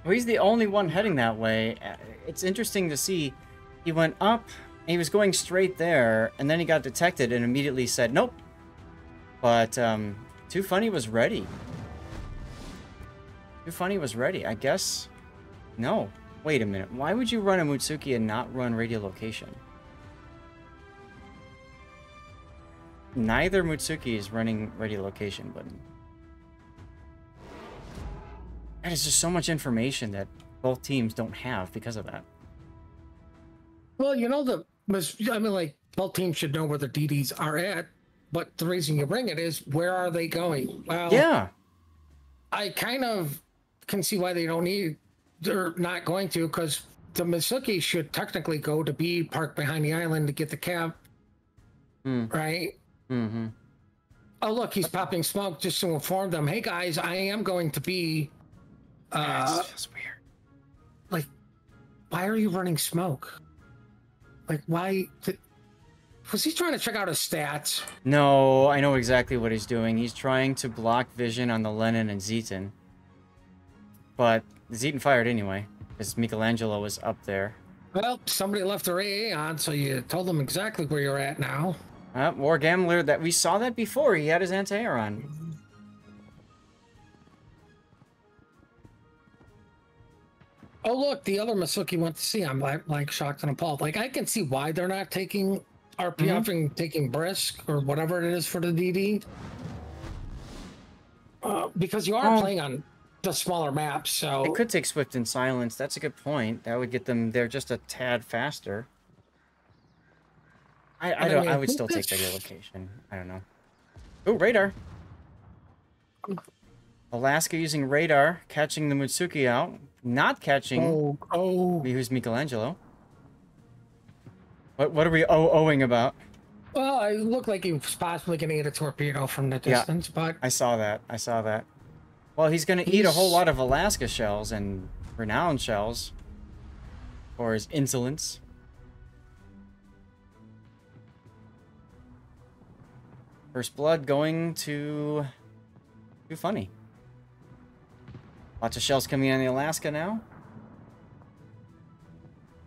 Well, he's the only one heading that way. It's interesting to see. He went up He was going straight there, and then he got detected and immediately said, nope. But, Too Funny was ready. Too Funny was ready. I guess... No. Wait a minute. Why would you run a Mutsuki and not run radiolocation? Neither Mutsuki is running radiolocation, but... That is just so much information that both teams don't have because of that. Well, you know, I mean, like, both teams should know where the DDs are at, but the reason you bring it is, where are they going? Well, yeah. I kind of can see why they don't need, they're not going to, because the Mitsuki should technically go to B, park behind the island to get the cap, right? Mm-hmm. Oh, look, he's popping smoke just to inform them, hey, guys, I am going to be... This feels weird. Like, why are you running smoke? Like, why... Was he trying to check out his stats? No, I know exactly what he's doing. He's trying to block vision on the Lenin and Zeton. But Zeton fired anyway, because Michelangelo was up there. Well, somebody left their AA on, so you told them exactly where you're at now. War Gambler, that we saw that before. He had his anti-air on. Oh, look, the other Masuki went to see. I'm like shocked and appalled. Like, I can see why they're not taking RPF and taking Brisk or whatever it is for the DD. Because you are playing on the smaller maps, so... It could take Swift and Silence. That's a good point. That would get them there just a tad faster. I would still take radio location. I don't know. Oh, radar. Alaska using radar, catching the Mutsuki out. Not catching who's Michelangelo. What are we owing about? Well, it looked like he was possibly going to get a torpedo from the distance, but... I saw that. Well, he's going to eat a whole lot of Alaska shells and renowned shells for his insolence. First blood going to... Too Funny. Lots of shells coming in on the Alaska now.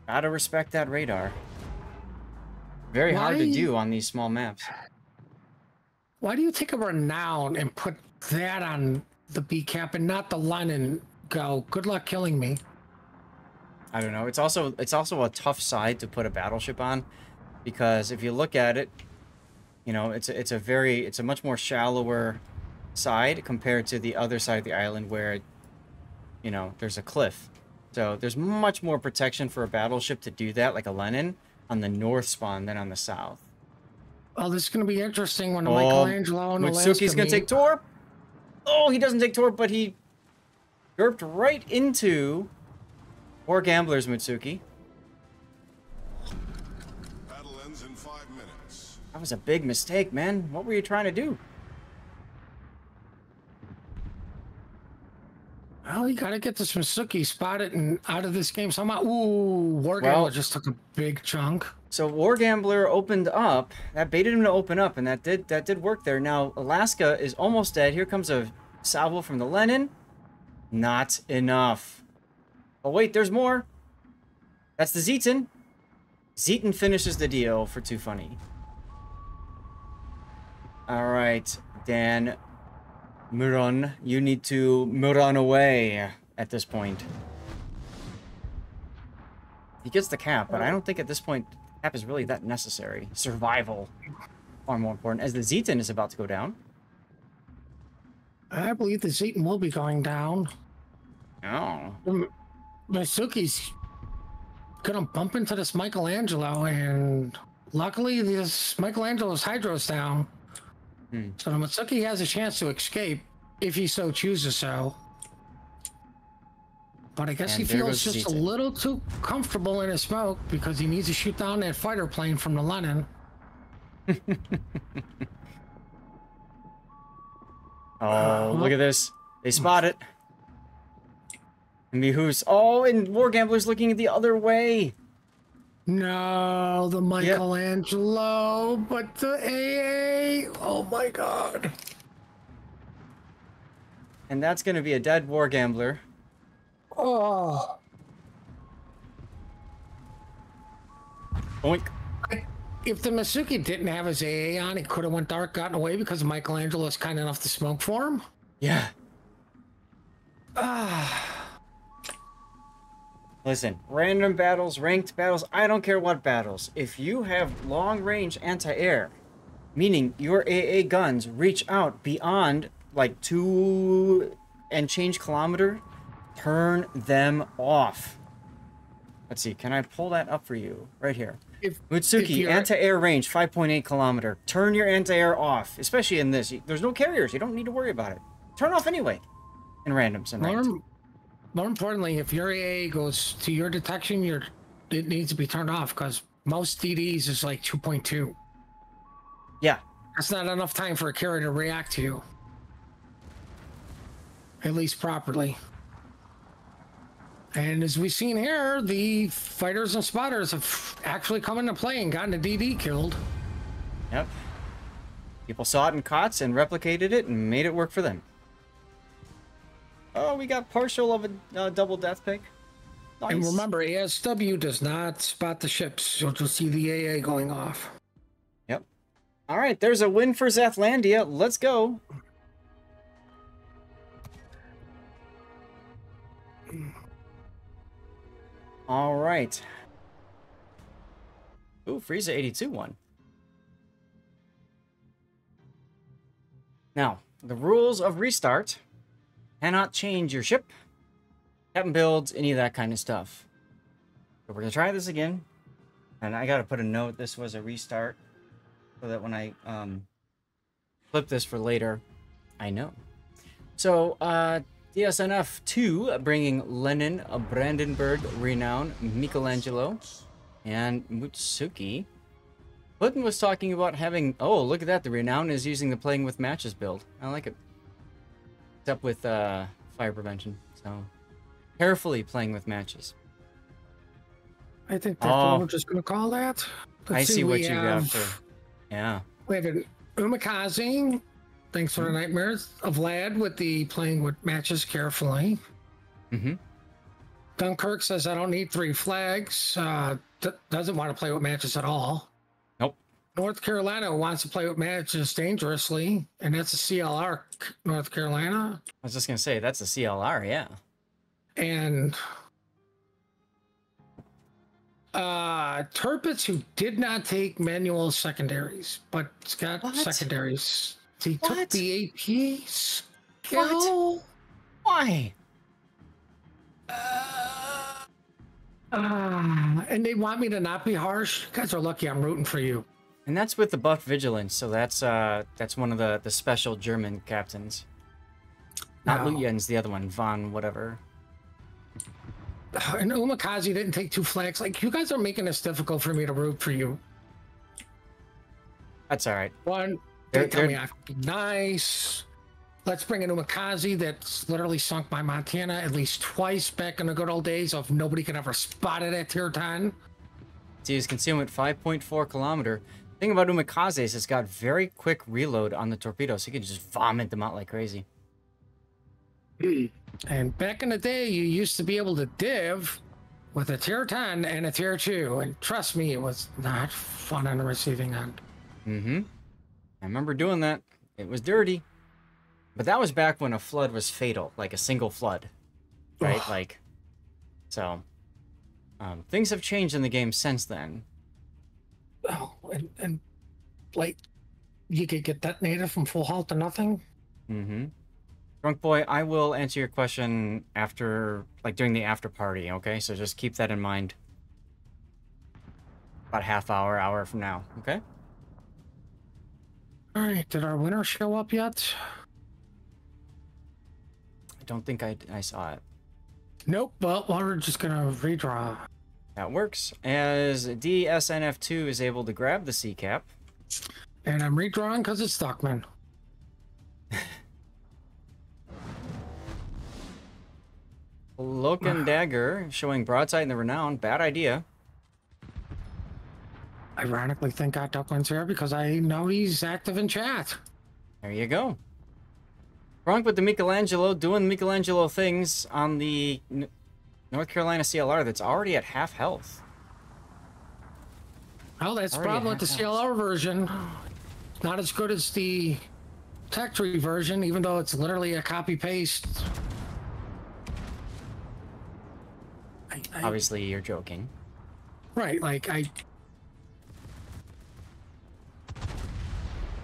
Gotta respect that radar. Very hard to do on these small maps. Why do you take a Renown and put that on the B cap and not the Lenin? Go, good luck killing me. I don't know. It's also a tough side to put a battleship on, because if you look at it, you know, it's a much more shallower side compared to the other side of the island where, you know, there's a cliff. So there's much more protection for a battleship to do that, like a Lenin, on the north spawn than on the south. Oh, this is going to be interesting when the Michelangelo and Mutsuki's going to take torp. Oh, he doesn't take torp, but he derped right into War Gambler's Mutsuki. Battle ends in 5 minutes. That was a big mistake, man. What were you trying to do? Well, you gotta get this Masuki spotted and out of this game somehow. Ooh, War Gambler just took a big chunk. So War Gambler opened up. That baited him to open up, and that did work there. Now Alaska is almost dead. Here comes a salvo from the Lenin. Not enough. Oh wait, there's more. That's the Zeton. Zeton finishes the deal for Too Funny. All right, Dan. Muron, you need to Muron away at this point. He gets the cap, but I don't think at this point the cap is really that necessary. Survival far more important, as the Zeton is about to go down. I believe the Zeton will be going down. Oh. Masuki's gonna bump into this Michelangelo, and luckily this Michelangelo's hydro's down. So the Mitsuki has a chance to escape if he so chooses so. But I guess he feels just a little too comfortable in his smoke because he needs to shoot down that fighter plane from the Lenin. Oh, look at this. They spot it. And Mihu's... Oh, and War Gambler's looking the other way. No, the Michelangelo, but the AA. Oh my god. And that's going to be a dead War Gambler. Oh. Boink. If the Masuki didn't have his AA on, he could have went dark, gotten away because Michelangelo was kind enough to smoke for him. Yeah. Listen, random battles, ranked battles, I don't care what battles. If you have long-range anti-air, meaning your AA guns reach out beyond like 2 and change kilometer, turn them off. Let's see, can I pull that up for you? Right here. Mutsuki, anti-air range, 5.8 kilometer. Turn your anti-air off, especially in this. There's no carriers. You don't need to worry about it. Turn off anyway. In randoms and ranked. More importantly, if your AA goes to your detection, it needs to be turned off because most DDs is like 2.2. Yeah. That's not enough time for a carrier to react to you. At least properly. And as we've seen here, the fighters and spotters have actually come into play and gotten a DD killed. Yep. People saw it in COTS and replicated it and made it work for them. Oh, we got partial of a double death pick. Nice. And remember, ASW does not spot the ships. You'll just see the AA going off. Yep. All right, there's a win for Zathlandia. Let's go. All right. Ooh, Frieza 82 won. Now, the rules of restart. Cannot change your ship, captain builds, any of that kind of stuff. So we're going to try this again. And I got to put a note, this was a restart. So that when I flip this for later, I know. So, DSNF 2, bringing Lenin, Brandenburg, Renown, Michelangelo, and Mutsuki. Putin was talking about having... Oh, look at that. The Renown is using the Playing with Matches build. I like it. Up with fire prevention, so carefully playing with matches. I think that's what we're just going to call that. I see what you got for. Yeah. We have an Umikaze. Thanks for the nightmares of Vlad with the playing with matches carefully. Dunkirk says I don't need 3 flags. Doesn't want to play with matches at all. Nope. North Carolina wants to play with matches dangerously, and that's a CLR, North Carolina. I was just going to say, that's a CLR, yeah. And Turpitz, who did not take manual secondaries, but it's got secondaries. He took the APs. What? Why? And they want me to not be harsh. You guys are lucky I'm rooting for you. And that's with the buff vigilance, so that's one of the special German captains. Not Luyen's the other one, Von whatever. And Umikaze didn't take 2 flags. Like, you guys are making this difficult for me to root for you. That's all right. One, they tell me I have to be nice. Let's bring in Umikaze that's literally sunk by Montana at least twice back in the good old days of nobody could ever spot it at tier 10. See his concealment 5.4 kilometer. The thing about Umikaze is it's got very quick reload on the torpedoes, so you can just vomit them out like crazy. And back in the day, you used to be able to div with a tier 10 and a tier 2. And trust me, it was not fun on the receiving end. I remember doing that. It was dirty. But that was back when a flood was fatal, like a single flood. Right? Like, so... things have changed in the game since then. Oh, and like, you could get detonated from full halt to nothing? Drunk Boy, I will answer your question after, like, during the after party, okay? So just keep that in mind. About hour from now, okay? Alright, did our winner show up yet? I don't think I saw it. Nope, well, we're just gonna redraw. That works. As DSNF2 is able to grab the C cap. And I'm redrawing because it's Stockman. Cloak and Dagger showing broadside in the Renown. Bad idea. Ironically, thank God Duckman's here because I know he's active in chat. There you go. Drunk with the Michelangelo, doing Michelangelo things on the North Carolina CLR that's already at half health. Oh, that's the Already problem with the half hours. CLR version. Not as good as the tech tree version, even though it's literally a copy paste. Obviously, you're joking. Right,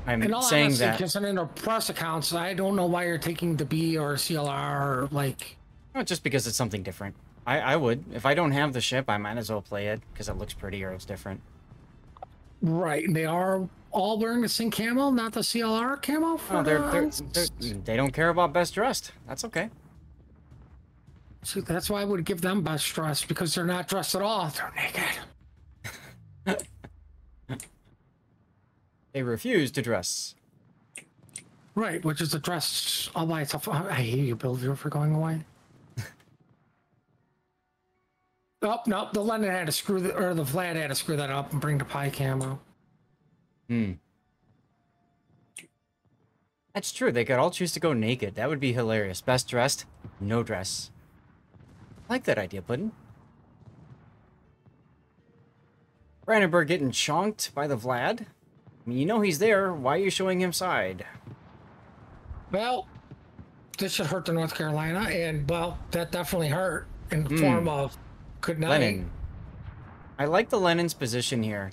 I'm in all saying honesty, that considering the press accounts, I don't know why you're taking the B or CLR or not just because it's something different. I would. If I don't have the ship, I might as well play it because it looks pretty or it's different. Right, and they are all wearing the same camo, not the CLR camo. They don't care about best dressed. That's okay. See, that's why I would give them best dress, because they're not dressed at all. They're naked. They refuse to dress. Right, which is a dress all by itself. I hate you, Bill, for going away. Oh, no, the London had to screw or the Vlad had to screw that up and bring the pie camo. That's true. They could all choose to go naked. That would be hilarious. Best dressed, no dress. I like that idea, Puddin'. Brandenburg getting chonked by the Vlad. I mean, you know he's there. Why are you showing him side? Well, this should hurt the North Carolina, and, well, that definitely hurt in the form of good night. Lenin. I like the Lenin's position here.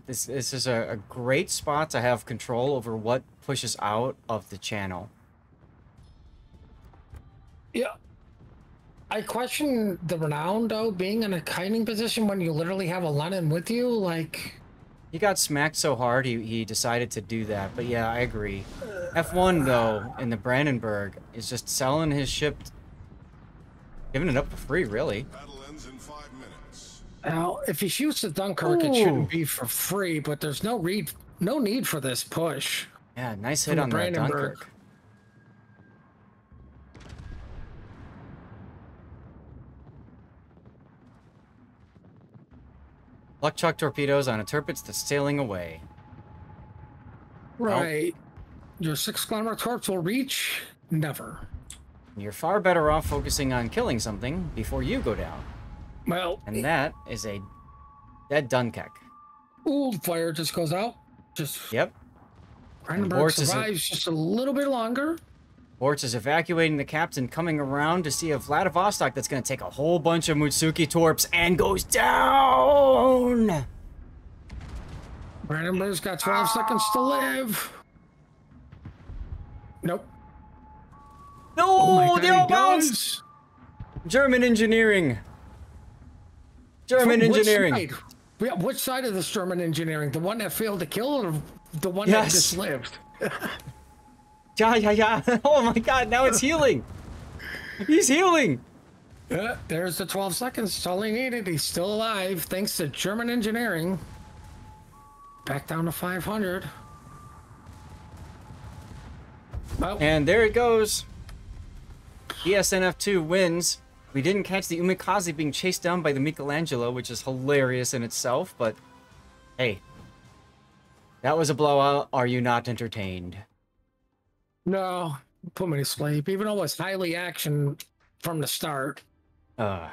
This is a great spot to have control over what pushes out of the channel. Yeah. I question the Renown, though, being in a kiting position when you literally have a Lenin with you, He got smacked so hard, he decided to do that. But yeah, I agree. F1, though, in the Brandenburg, is just selling his ship, giving it up for free, really. Battle ends in 5 minutes. Now, if he shoots the Dunkirk, it shouldn't be for free, but there's no need for this push. Yeah, nice hit on that Dunkirk. Luck chuck torpedoes on a Tirpitz that's sailing away. Right. Your 6-kilometer torps will reach? Never. You're far better off focusing on killing something before you go down. Well... And that is a dead Dunkirk. Ooh, fire just goes out. Yep. Brandenburg survives just a little bit longer. Bortz is evacuating the captain, coming around to see a Vladivostok that's going to take a whole bunch of Mutsuki torps and goes down! Brandenburg's got 12 seconds to live. Nope. No, oh they all bounced! German engineering. German engineering. Which side of this German engineering? The one that failed to kill or the one that just lived? Yeah. Oh my god, now it's healing. He's healing. There's the 12 seconds. That's all he needed. He's still alive thanks to German engineering. Back down to 500. Well, and there it goes. ESNF2 wins. We didn't catch the Umikaze being chased down by the Michelangelo, which is hilarious in itself, but hey. That was a blowout. Are you not entertained? No, put me to sleep, even though it was highly action from the start.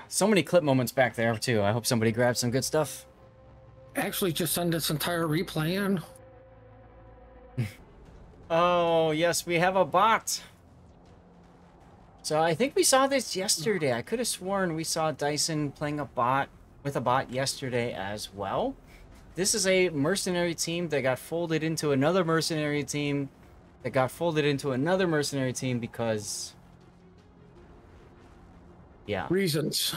So many clip moments back there, too. I hope somebody grabbed some good stuff. Actually, just send this entire replay in. Oh, yes, we have a bot. So I think we saw this yesterday. I could have sworn we saw DYSON playing a bot with a bot yesterday as well. This is a mercenary team that got folded into another mercenary team that got folded into another mercenary team because... yeah. Reasons.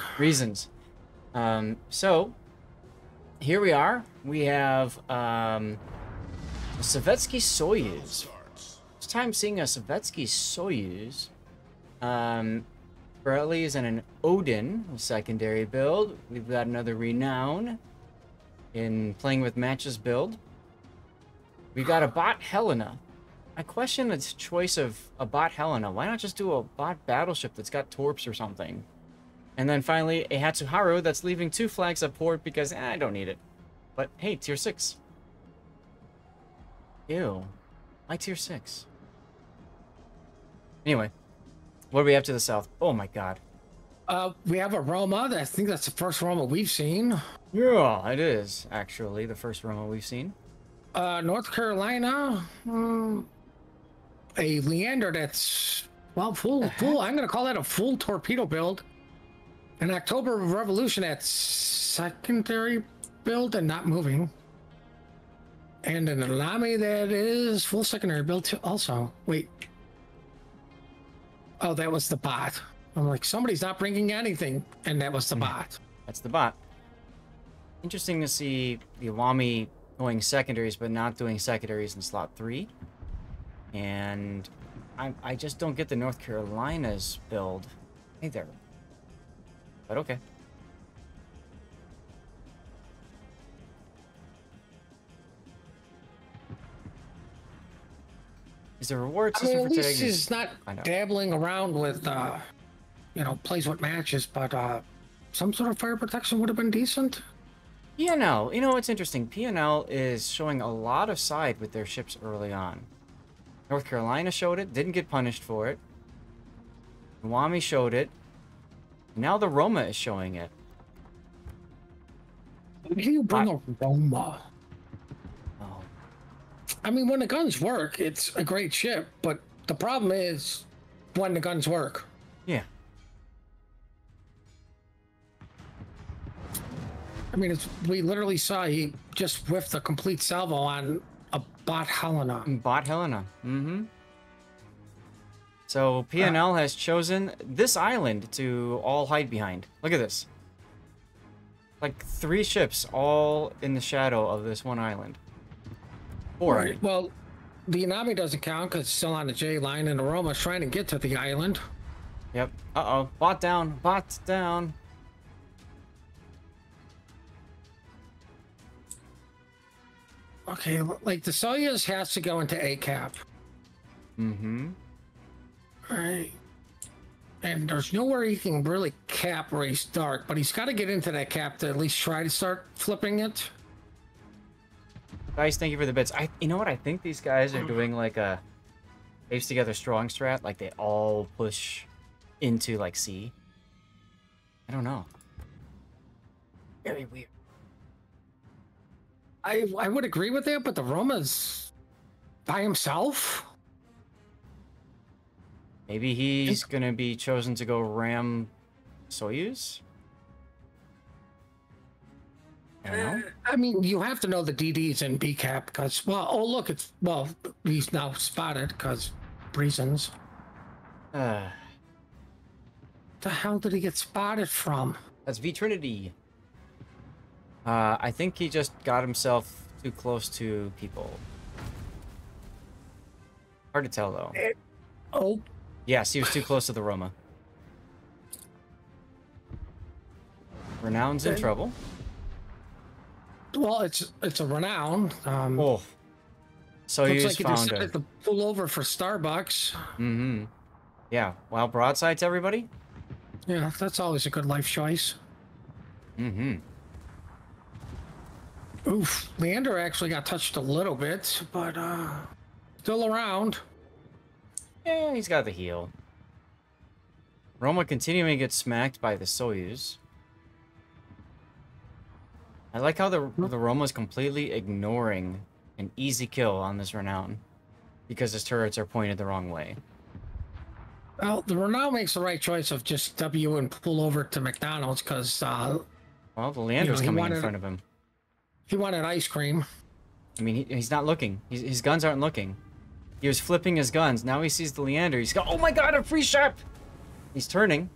So, here we are. We have a Sovietsky Soyuz. It's time seeing a Sovietsky Soyuz. Bradley is in an Odin, a secondary build. We've got another Renown in playing with matches build. We got a bot Helena. I question its choice of a bot Helena. Why not just do a bot battleship that's got torps or something? And then finally, a Hatsuharu that's leaving 2 flags at port because I don't need it. But hey, tier 6. Ew. Why tier 6? Anyway, what do we have to the south? Oh my god. We have a Roma. I think that's the first Roma we've seen. Yeah, it is actually the first Roma we've seen. North Carolina, a Leander that's well full. I'm gonna call that a full torpedo build. An October Revolution that's secondary build and not moving. And an Alami that is full secondary build too. Also, wait. Oh, that was the bot. I'm like, somebody's not bringing anything, and that was the bot. That's the bot. Interesting to see the Alami going secondaries, but not doing secondaries in slot 3. And I just don't get the North Carolina's build either. But okay. Is there a reward system at for least tagging? he's not dabbling around with, you know, plays with matches, but some sort of fire protection would have been decent. PNL, you know what's interesting? PNL is showing a lot of side with their ships early on. North Carolina showed it, didn't get punished for it. Wami showed it. Now the Roma is showing it. Why do you bring a Roma? Oh. I mean, when the guns work, it's a great ship, but the problem is when the guns work. Yeah. I mean, we literally saw he just whiffed a complete salvo on a bot Helena. Bot Helena. Mm-hmm. So PNL has chosen this island to all hide behind. Look at this. Like 3 ships all in the shadow of this one island. 4. Right. Well, the Inami doesn't count because it's still on the J line, and the Roma's trying to get to the island. Yep. Uh-oh. Bot down. Bot down. Okay, like the Soyuz has to go into A cap. Mm-hmm. Right. And there's nowhere he can really cap where he's dark, but he's got to get into that cap to at least try to start flipping it. Guys, thank you for the bits. You know what? I think these guys are doing like a base together strong strat. Like they all push into like C. I don't know. Very weird. I would agree with that, but the Roma's by himself. Maybe he's gonna be chosen to go ram Soyuz? I don't know. I mean, you have to know the DD's in B cap because, well, oh look, it's, well, he's now spotted because reasons. The hell did he get spotted from? That's V Trinity. I think he just got himself too close to people. Hard to tell though. Oh. Yes, he was too close to the Roma. Renown's in trouble. Well, it's a Renown. Oh. So looks you like he found decided to pull over for Starbucks. Mm-hmm. Yeah. Well, broadsides, everybody? Yeah, that's always a good life choice. Mm-hmm. Oof. Leander actually got touched a little bit, but still around. Yeah, he's got the heal. Roma continuing to get smacked by the Soyuz. I like how the Roma's completely ignoring an easy kill on this Renown because his turrets are pointed the wrong way. Well, the Renown makes the right choice of just W and pull over to McDonald's because well, the Leander's coming in front of him. He wanted ice cream. I mean, he's not looking. His guns aren't looking. He was flipping his guns. Now he sees the Leander. He's got, oh my god, a free shot! He's turning.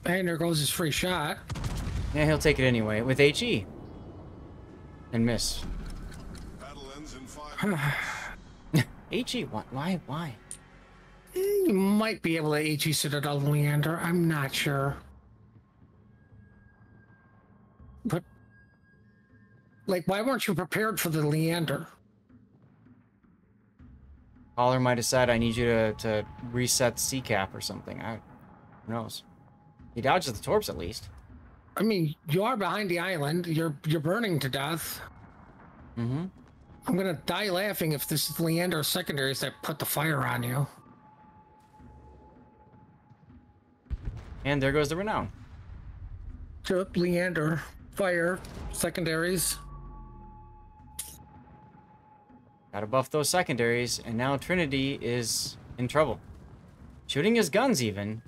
And there goes his free shot. Yeah, he'll take it anyway with HE. And miss. Battle ends in 5 minutes. HE, why? You might be able to HE Citadel Leander. I'm not sure. But, like, why weren't you prepared for the Leander? Caller might have said, I need you to reset C-cap or something. Who knows? He dodges the torps at least. I mean, you are behind the island. You're burning to death. Mm-hmm. I'm gonna die laughing if this is Leander secondaries that put the fire on you. And there goes the Renown. Took Leander. Fire. Secondaries. Gotta buff those secondaries, and now Trinity is in trouble. Shooting his guns, even.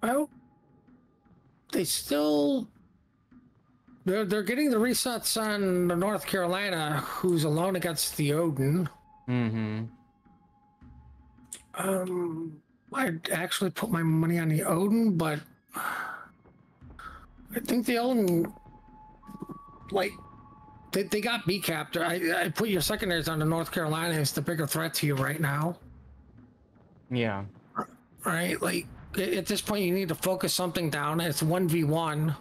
Well, they still... They're getting the resets on the North Carolina, who's alone against the Odin. Mm-hmm. I'd actually put my money on the Odin, but I think the Odin, like, they got B-capped. I put your secondaries on the North Carolina as the bigger threat to you right now. Yeah. Right? Like, at this point, you need to focus something down. It's 1v1.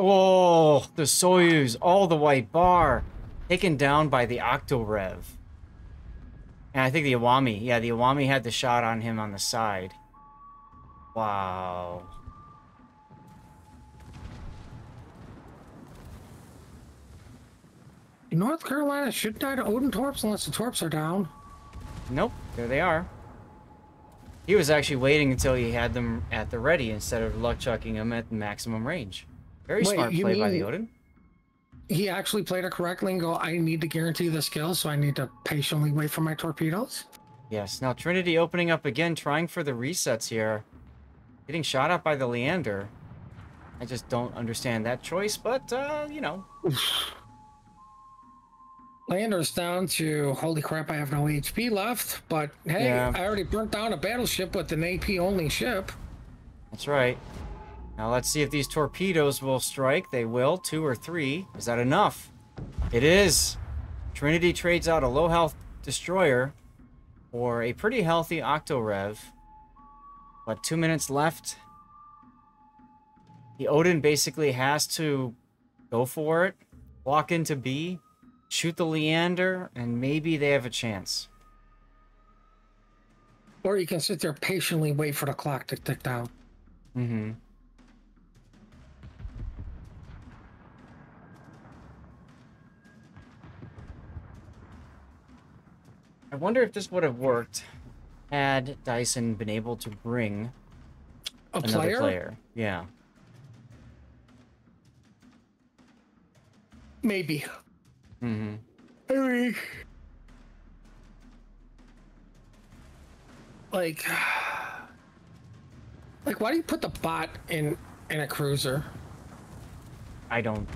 Oh, the Soyuz, all the white bar, taken down by the Octo-Rev. And I think the Iwami, yeah, the Iwami had the shot on him on the side. Wow. North Carolina should die to Odin Torps unless the Torps are down. Nope, there they are. He was actually waiting until he had them at the ready instead of luck chucking them at maximum range. Very smart play by the Odin. He actually played it correctly and go, I need to guarantee this kill, so I need to patiently wait for my torpedoes? Yes, now Trinity opening up again, trying for the resets here. Getting shot at by the Leander. I just don't understand that choice, but, you know. Leander's down to, holy crap, I have no HP left, but hey, yeah. I already burnt down a battleship with an AP-only ship. That's right. Now let's see if these torpedoes will strike. They will. 2 or 3. Is that enough? It is. Trinity trades out a low-health destroyer for a pretty healthy Octo-Rev. What, 2 minutes left? The Odin basically has to go for it, walk into B, shoot the Leander, and maybe they have a chance. Or you can sit there patiently wait for the clock to tick down. Mm-hmm. I wonder if this would have worked had DYSON been able to bring another player. Yeah. Maybe. Mm-hmm. Maybe. Like, why do you put the bot in a cruiser? I don't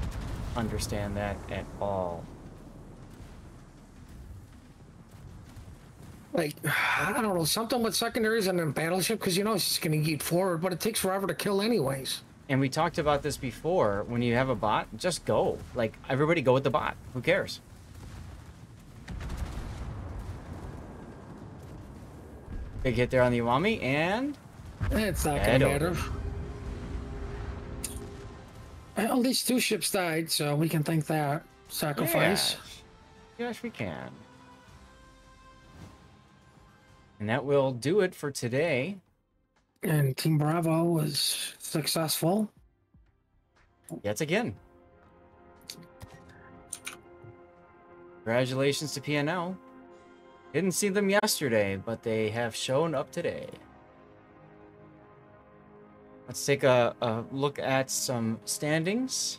understand that at all. Like, I don't know, something with secondaries and then battleship, because you know it's just going to yeet forward, but it takes forever to kill anyways. And we talked about this before. When you have a bot, just go. Like, everybody go with the bot. Who cares? Big hit there on the Iwami, and... It's not going to matter. Well, at least 2 ships died, so we can thank that sacrifice. Yes, we can. And that will do it for today. And Team Bravo was successful. Yet again. Congratulations to PNL. Didn't see them yesterday, but they have shown up today. Let's take a look at some standings.